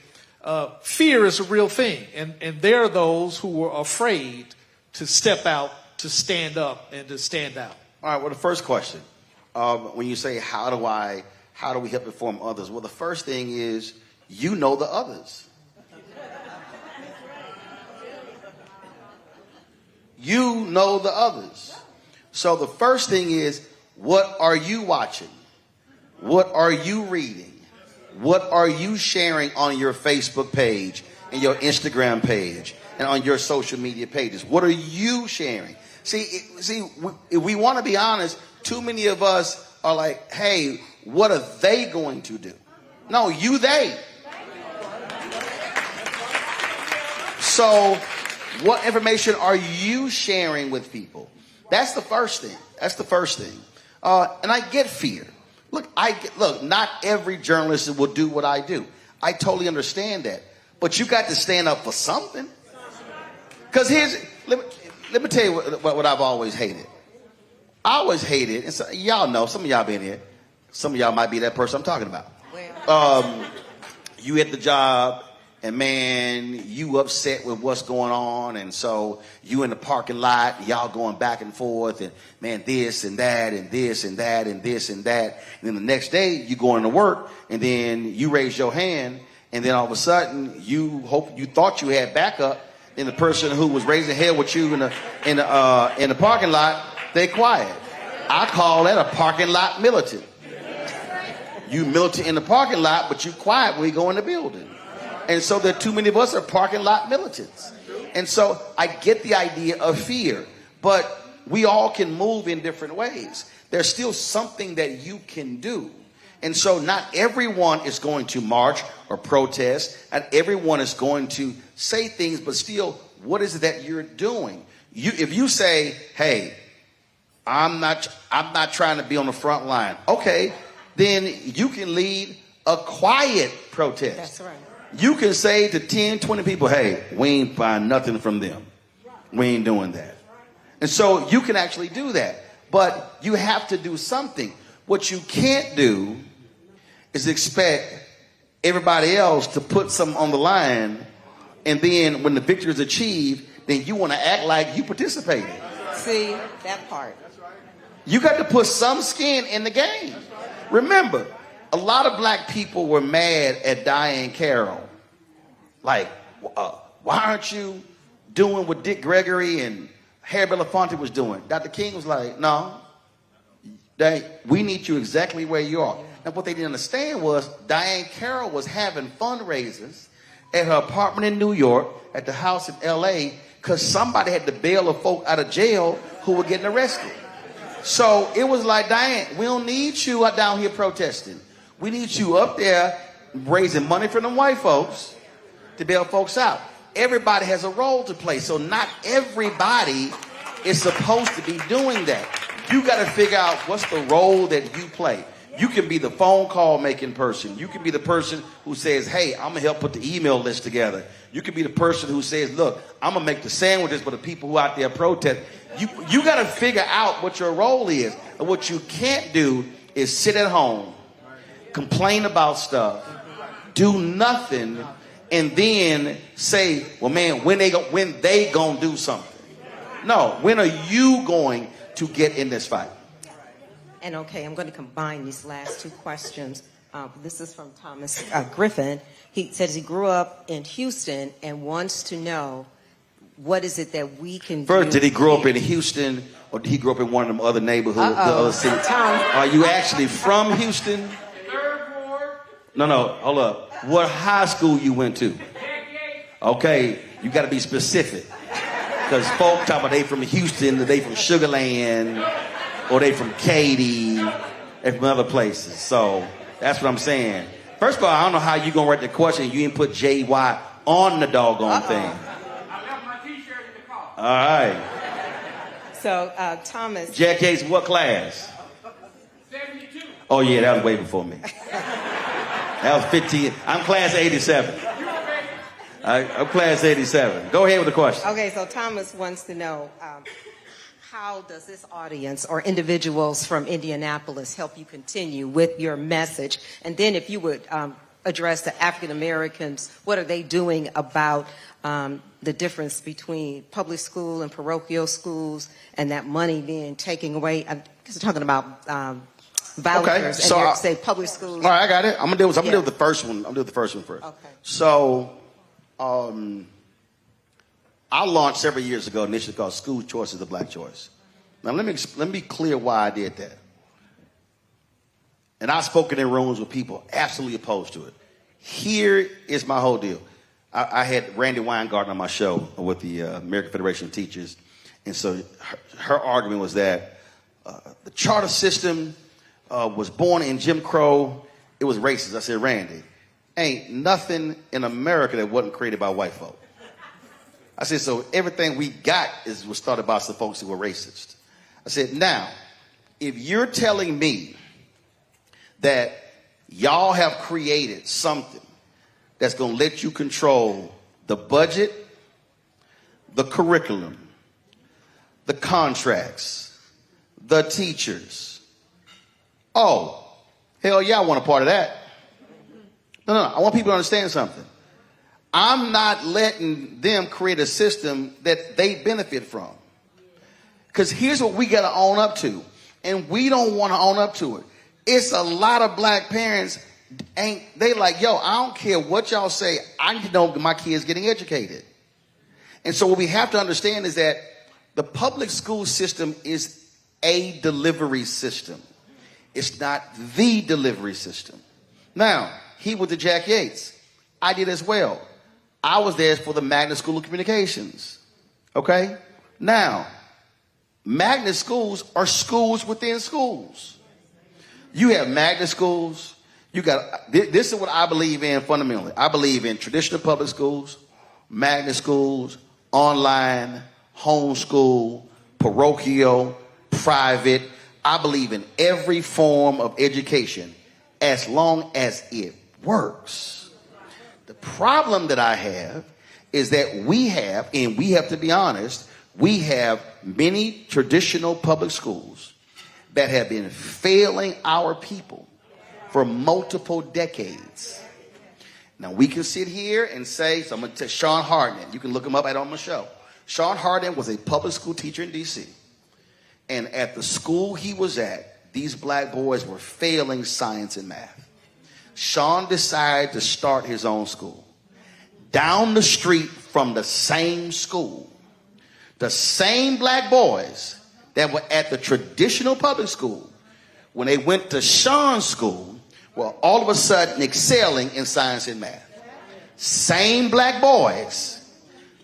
fear is a real thing. And there are those who are afraid to step out, to stand up, and to stand out. All right, well, the first question, when you say, how do we help inform others? Well, the first thing is, you know the others. You know the others. So the first thing is, what are you watching? What are you reading? What are you sharing on your Facebook page and your Instagram page and on your social media pages? What are you sharing? See, if we want to be honest, too many of us are like, hey, what are they going to do? No, they. So what information are you sharing with people? That's the first thing. And I get fear. Look, not every journalist will do what I do. I totally understand that. But you got to stand up for something. Because let me tell you what I've always hated. I always hated, and so, y'all know, some of y'all been here. Some of y'all might be that person I'm talking about. You at the job, and man, you upset with what's going on, and so you in the parking lot, y'all going back and forth, and man, this and that, and this and that, and this and that. And then the next day, you going to work, and then you raise your hand, and then all of a sudden, you thought you had backup, and the person who was raising hell with you in the parking lot, they quiet. I call that a parking lot militant. You militant in the parking lot, but you quiet when you go in the building. And so there are too many of us are parking lot militants. And so I get the idea of fear, but we all can move in different ways. There's still something that you can do. And so not everyone is going to march or protest. Not everyone is going to say things, but still, what is it that you're doing? If you say, hey, I'm not trying to be on the front line. Okay, then you can lead a quiet protest. That's right. You can say to 10, 20 people, hey, we ain't find nothing from them. We ain't doing that. And so you can actually do that. But you have to do something. What you can't do is expect everybody else to put something on the line, and then when the victory is achieved, then you want to act like you participated. See, that part. You got to put some skin in the game. Remember, a lot of black people were mad at Diane Carroll. Like, why aren't you doing what Dick Gregory and Harry Belafonte was doing? Dr. King was like, no, we need you exactly where you are. And what they didn't understand was Diane Carroll was having fundraisers at her apartment in New York, at the house in L.A., because somebody had to bail a folk out of jail who were getting arrested. So it was like, Diane, we don't need you out down here protesting. We need you up there raising money for them white folks to bail folks out. Everybody has a role to play. So not everybody is supposed to be doing that. You got to figure out what's the role that you play. You can be the phone call making person. You can be the person who says, hey, I'm going to help put the email list together. You can be the person who says, look, I'm going to make the sandwiches for the people who out there protest. You got to figure out what your role is. And what you can't do is sit at home, complain about stuff, do nothing, and then say, well, man, when they gonna do something? No, when are you going to get in this fight? And okay, I'm going to combine these last two questions. This is from Thomas Griffin. He says he grew up in Houston and wants to know, what is it that we can do? First, did he grow up in Houston, or did he grow up in one of them other neighborhoods, the other cities? Are you actually from Houston? No, hold up. What high school you went to? Okay, you got to be specific. Because folk talk about they from Houston, they from Sugar Land, or they from Katy, and from other places. So that's what I'm saying. First of all, I don't know how you gonna write the question. You didn't put JY on the doggone thing. I left my T-shirt in the car. All right. So Thomas. Jack Gates, what class? 72. Oh yeah, that was way before me. That was 15. I'm class 87. I'm class 87. Go ahead with the question. Okay, so Thomas wants to know, how does this audience or individuals from Indianapolis help you continue with your message? And then if you would address the African Americans, what are they doing about the difference between public school and parochial schools and that money being taken away? Because we're talking about vouchers, Okay, so and you say public schools. All right, I got it. I'm gonna deal with the first one. I'm gonna do the first one first. Okay. So, I launched several years ago an initiative called School Choice is the Black Choice. Now, let me be clear why I did that. And I've spoken in rooms with people absolutely opposed to it. Here is my whole deal. I had Randy Weingarten on my show with the American Federation of Teachers. And so her argument was that the charter system was born in Jim Crow. It was racist. I said, Randy, ain't nothing in America that wasn't created by white folk. I said, so everything we got was started by some folks who were racist. I said, now, if you're telling me that y'all have created something that's going to let you control the budget, the curriculum, the contracts, the teachers. Oh, hell yeah, I want a part of that. No, I want people to understand something. I'm not letting them create a system that they benefit from. Because here's what we got to own up to. And we don't want to own up to it. It's a lot of black parents, they like, yo, I don't care what y'all say. I need to know my kids getting educated. And so what we have to understand is that the public school system is a delivery system. It's not the delivery system. Now, he went to Jack Yates. I did as well. I was there for the Magnet School of Communications. Okay? Now, magnet schools are schools within schools. You have magnet schools. You got, this is what I believe in fundamentally. I believe in traditional public schools, magnet schools, online, homeschool, parochial, private. I believe in every form of education as long as it works. The problem that I have is that we have, and we have to be honest, we have many traditional public schools that have been failing our people for multiple decades. Now, we can sit here and say, so I'm going to tell Sean Hardin. You can look him up on my show. Sean Hardin was a public school teacher in D.C. And at the school he was at, these black boys were failing science and math. Sean decided to start his own school. Down the street from the same school, the same black boys that were at the traditional public school, when they went to Sean's school, were all of a sudden excelling in science and math. Same black boys.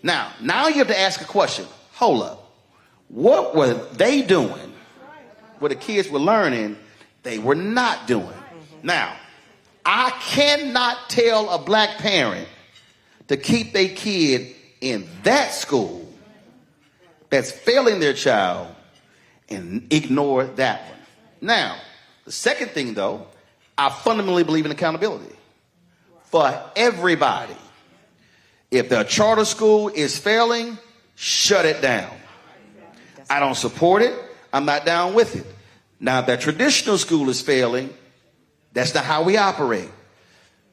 Now you have to ask a question. Hold up. What were they doing? What the kids were learning, they were not doing. Now, I cannot tell a black parent to keep their kid in that school that's failing their child and ignore that one. Now, the second thing, though, I fundamentally believe in accountability for everybody. If the charter school is failing, shut it down. I don't support it. I'm not down with it. Now, if that traditional school is failing, that's not how we operate.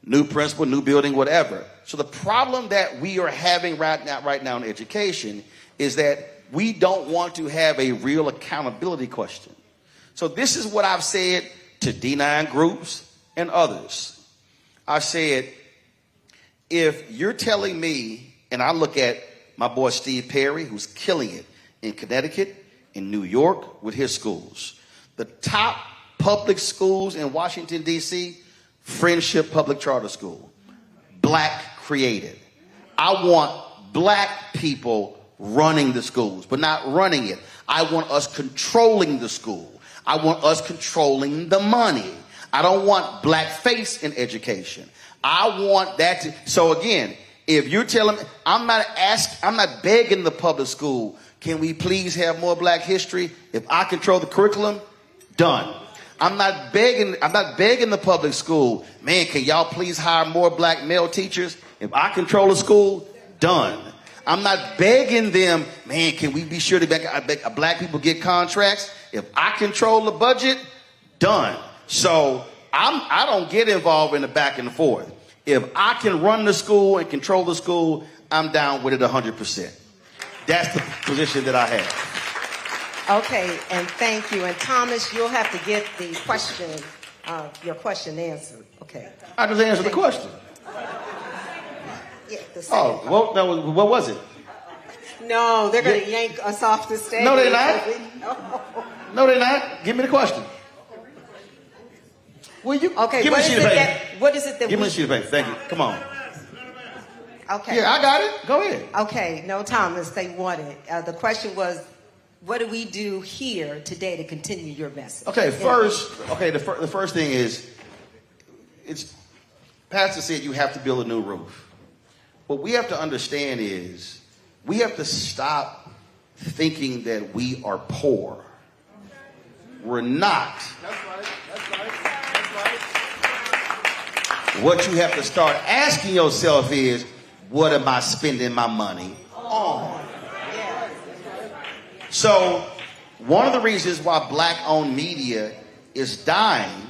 New principal, new building, whatever. So the problem that we are having right now in education is that we don't want to have a real accountability question. So this is what I've said to D9 groups and others. I said, if you're telling me, and I look at my boy Steve Perry, who's killing it in Connecticut, in New York with his schools. The top public schools in Washington, D.C., Friendship Public Charter School. Black created. I want black people running the schools, but not running it. I want us controlling the school. I want us controlling the money. I don't want blackface in education. I want that to, so again, if you're telling me, I'm not begging the public school, can we please have more black history? If I control the curriculum, done. I'm not begging the public school, man, can y'all please hire more black male teachers? If I control the school, done. I'm not begging them, man, can we be sure that black people get contracts? If I control the budget, done. So I don't get involved in the back and forth. If I can run the school and control the school, I'm down with it 100%. That's the position that I have. Okay, and thank you. And Thomas, you'll have to get the question, your question answered. Okay. I just answered the question. Yeah, Oh, well, no, what was it? No, they're going to yank us off the stage. No, they're not. No, they're not. Give me the question. Will you? Okay, give me a sheet of paper. What is it that Give me a sheet of paper. Thank you. Come on. Okay. Yeah, I got it. Go ahead. Okay, no, Thomas, they wanted. The question was, what do we do here today to continue your message? Okay, the first thing is, Pastor said you have to build a new roof. What we have to understand is, we have to stop thinking that we are poor. We're not. That's right. That's right. What you have to start asking yourself is, what am I spending my money on? So, one of the reasons why black-owned media is dying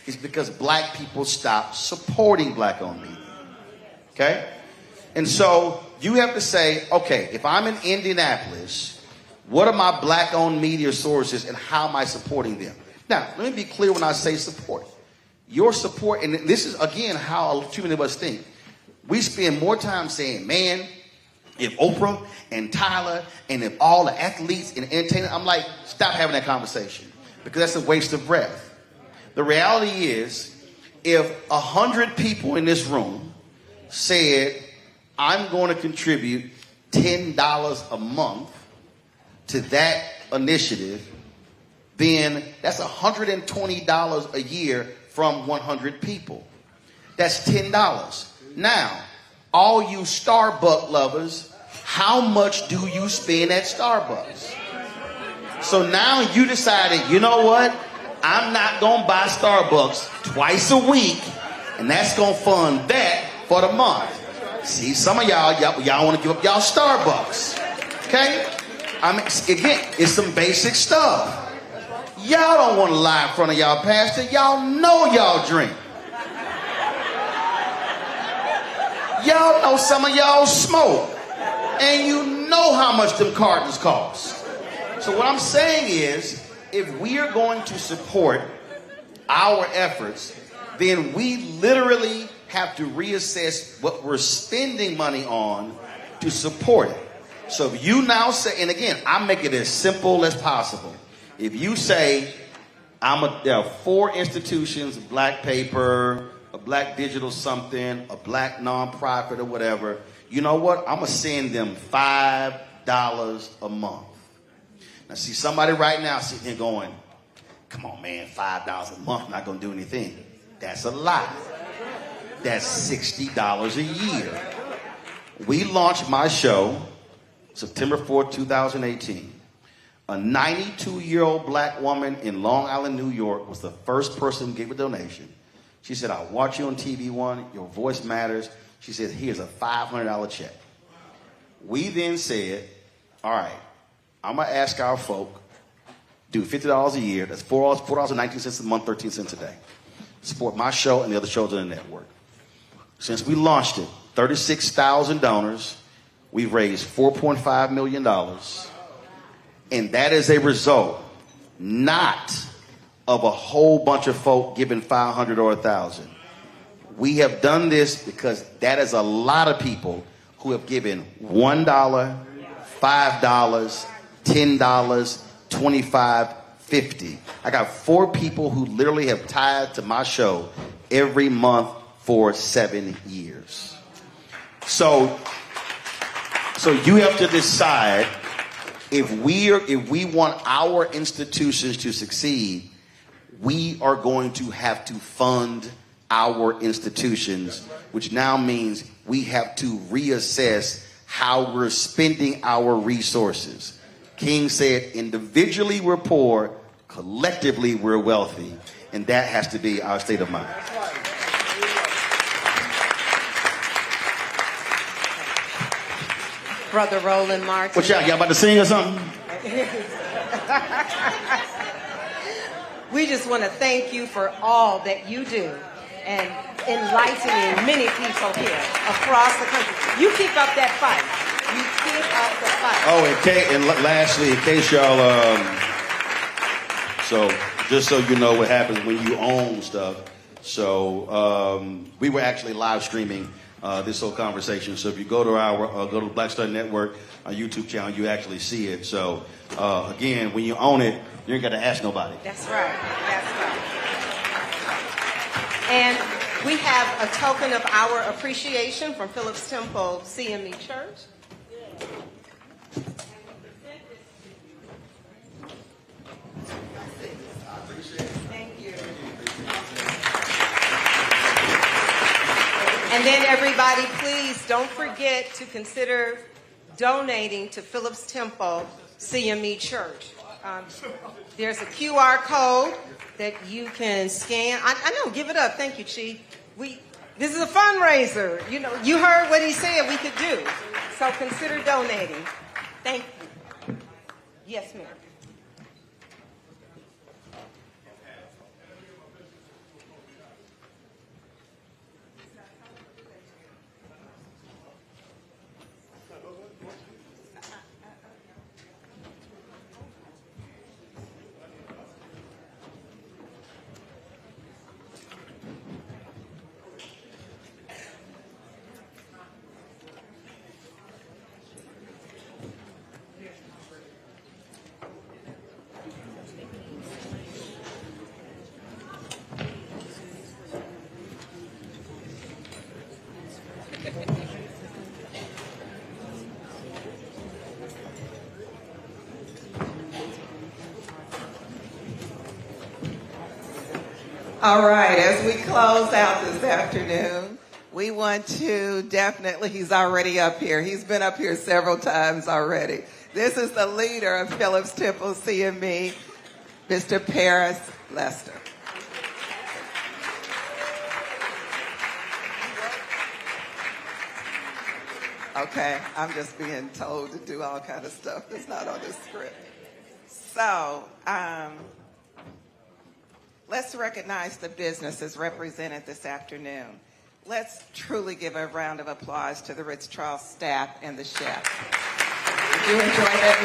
is because black people stopped supporting black-owned media. Okay? And so, you have to say, okay, if I'm in Indianapolis, what are my black-owned media sources and how am I supporting them? Now, let me be clear when I say support. Your support, and this is, again, how too many of us think. We spend more time saying, man, if Oprah and Tyler and if all the athletes and entertainers, I'm like, stop having that conversation because that's a waste of breath. The reality is, if 100 people in this room said, I'm going to contribute $10 a month to that initiative, then that's $120 a year from 100 people. That's $10. Now, all you Starbucks lovers, how much do you spend at Starbucks? So now you decided, you know what? I'm not going to buy Starbucks twice a week, and that's going to fund that for the month. See, some of y'all want to give up y'all Starbucks. Okay? Again, it's some basic stuff. Y'all don't want to lie in front of y'all pastor. Y'all know y'all drink. Y'all know some of y'all smoke. And you know how much them cartons cost. So what I'm saying is, if we are going to support our efforts, then we literally have to reassess what we're spending money on to support it. So if you now say, and again, I make it as simple as possible. If you say, there are 4 institutions, Black Paper, a Black Digital something, a Black nonprofit or whatever, you know what? I'm going to send them $5 a month. Now see somebody right now sitting here going, come on man, $5 a month, not going to do anything. That's a lie. That's $60 a year. We launched my show September 4th, 2018. A 92-year-old black woman in Long Island, New York was the first person who gave a donation. She said, I watch you on TV One, your voice matters. She said, here's a $500 check. We then said, all right, I'm going to ask our folk, do $50 a year, that's $4.19 a month, 13 cents a day. Support my show and the other shows on the network. Since we launched it, 36,000 donors, we've raised $4.5 million. And that is a result, not of a whole bunch of folk giving 500 or 1,000. We have done this because that is a lot of people who have given $1, $5, $10, $25, $50. I got 4 people who literally have tied to my show every month for 7 years. So you have to decide if we want our institutions to succeed, we are going to have to fund our institutions, which now means we have to reassess how we're spending our resources. King said, individually we're poor, collectively we're wealthy, and that has to be our state of mind. Brother Roland Martin. What y'all about to sing or something? We just want to thank you for all that you do and enlightening many people here across the country. You keep up that fight. You keep up the fight. Oh, and lastly, in case y'all, so just so you know what happens when you own stuff. So we were actually live streaming this whole conversation. So if you go to go to Black Star Network, our YouTube channel, you actually see it. So again, when you own it, you ain't got to ask nobody. That's right. That's right. And we have a token of our appreciation from Phillips Temple CME Church. Thank you. And then everybody, please don't forget to consider donating to Phillips Temple CME Church. There's a QR code that you can scan. I know, give it up. Thank you, Chief. This is a fundraiser. You know, you heard what he said we could do. So consider donating. Thank you. Yes, ma'am. All right, as we close out this afternoon, we want to definitely, he's already up here. He's been up here several times already. This is the leader of Phillips Temple CME, Mr. Paris Lester. Okay, I'm just being told to do all kind of stuff that's not on the script. So, let's recognize the businesses represented this afternoon. Let's truly give a round of applause to the Ritz-Charles staff and the chef. Did you enjoy that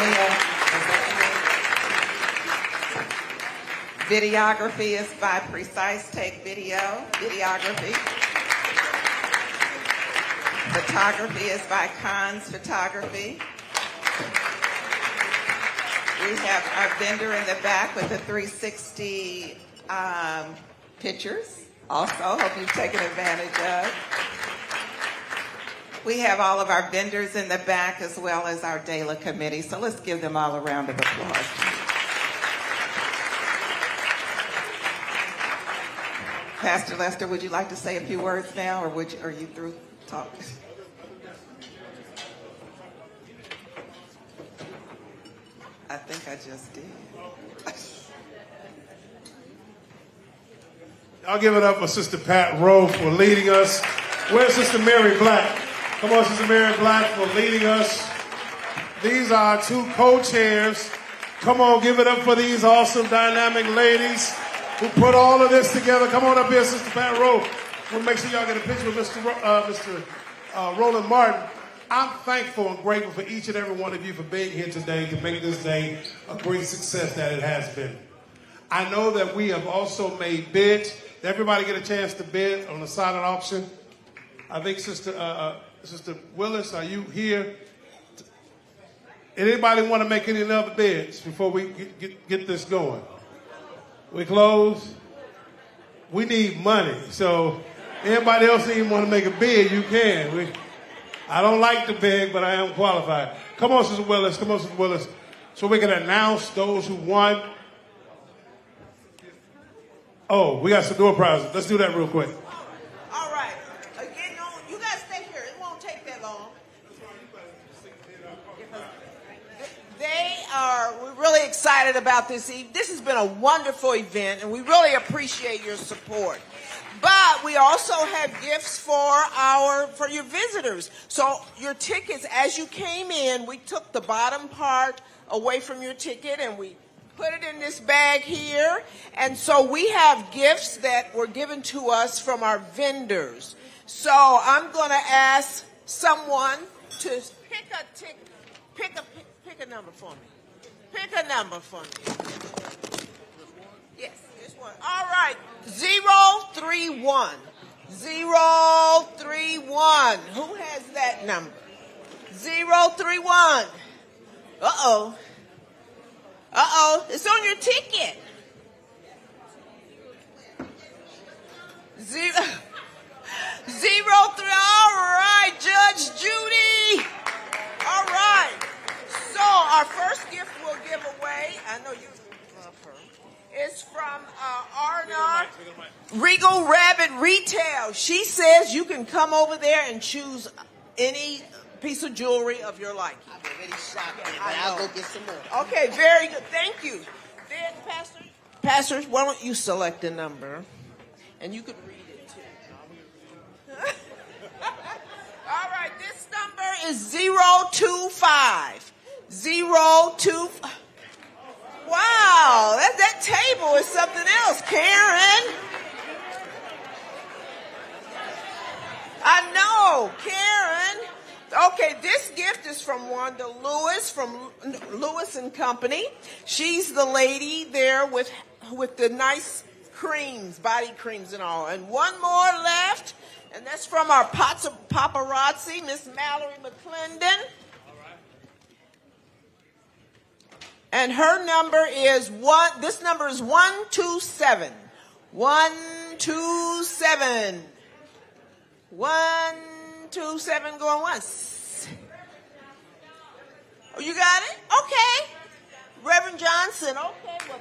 meal? Videography is by Precise Take Videography. Photography is by Cons Photography. We have our vendor in the back with the 360 pictures. Also, hope you've taken advantage of. We have all of our vendors in the back as well as our DALA committee. So let's give them all a round of applause. Pastor Lester, would you like to say a few words now, or are you through talking? I think I just did. I'll give it up for Sister Pat Rowe for leading us. Where's Sister Mary Black? Come on, Sister Mary Black, for leading us. These are our two co-chairs. Come on, give it up for these awesome, dynamic ladies who put all of this together. Come on up here, Sister Pat Rowe. We'll make sure y'all get a picture with Mr. Roland Martin. I'm thankful and grateful for each and every one of you for being here today to make this day a great success that it has been. I know that we have also made bids. Did everybody get a chance to bid on the silent auction? I think Sister Willis, are you here? Anybody want to make any other bids before we get this going? We close. We need money. So anybody else even want to make a bid, you can. I don't like to beg, but I am qualified. Come on, Sister Willis. Come on, Sister Willis. So we can announce those who won. Oh, we got some door prizes. Let's do that real quick. All right. Again, you guys stay here. It won't take that long. We're really excited about this evening. This has been a wonderful event, and we really appreciate your support. But we also have gifts for your visitors. So your tickets, as you came in, we took the bottom part away from your ticket and we put it in this bag here. And so we have gifts that were given to us from our vendors. So I'm going to ask someone to pick a number for me. Pick a number for me. Yes, this one. All right. 031. 031. Who has that number? 031. Uh-oh. Uh-oh. It's on your ticket. 03. All right, Judge Judy. All right. So our first gift we'll give away, I know you love her, is from Arna Regal Rabbit Retail. She says you can come over there and choose any piece of jewelry of your liking. I'm already shocked, but I'll go get some more. Okay, very good. Thank you. Then, Pastor, why don't you select a number? And you could read it, too. All right, this number is 025. 025. Wow, that table is something else, Karen. I know, Karen. Okay, this gift is from Wanda Lewis from Lewis and Company. She's the lady there with the nice creams, body creams and all. And one more left, and that's from our paparazzi, Miss Mallory McClendon. And her number is this number is 127. 127. 127 going once. Oh, you got it? Okay. Reverend Johnson. Okay. Well,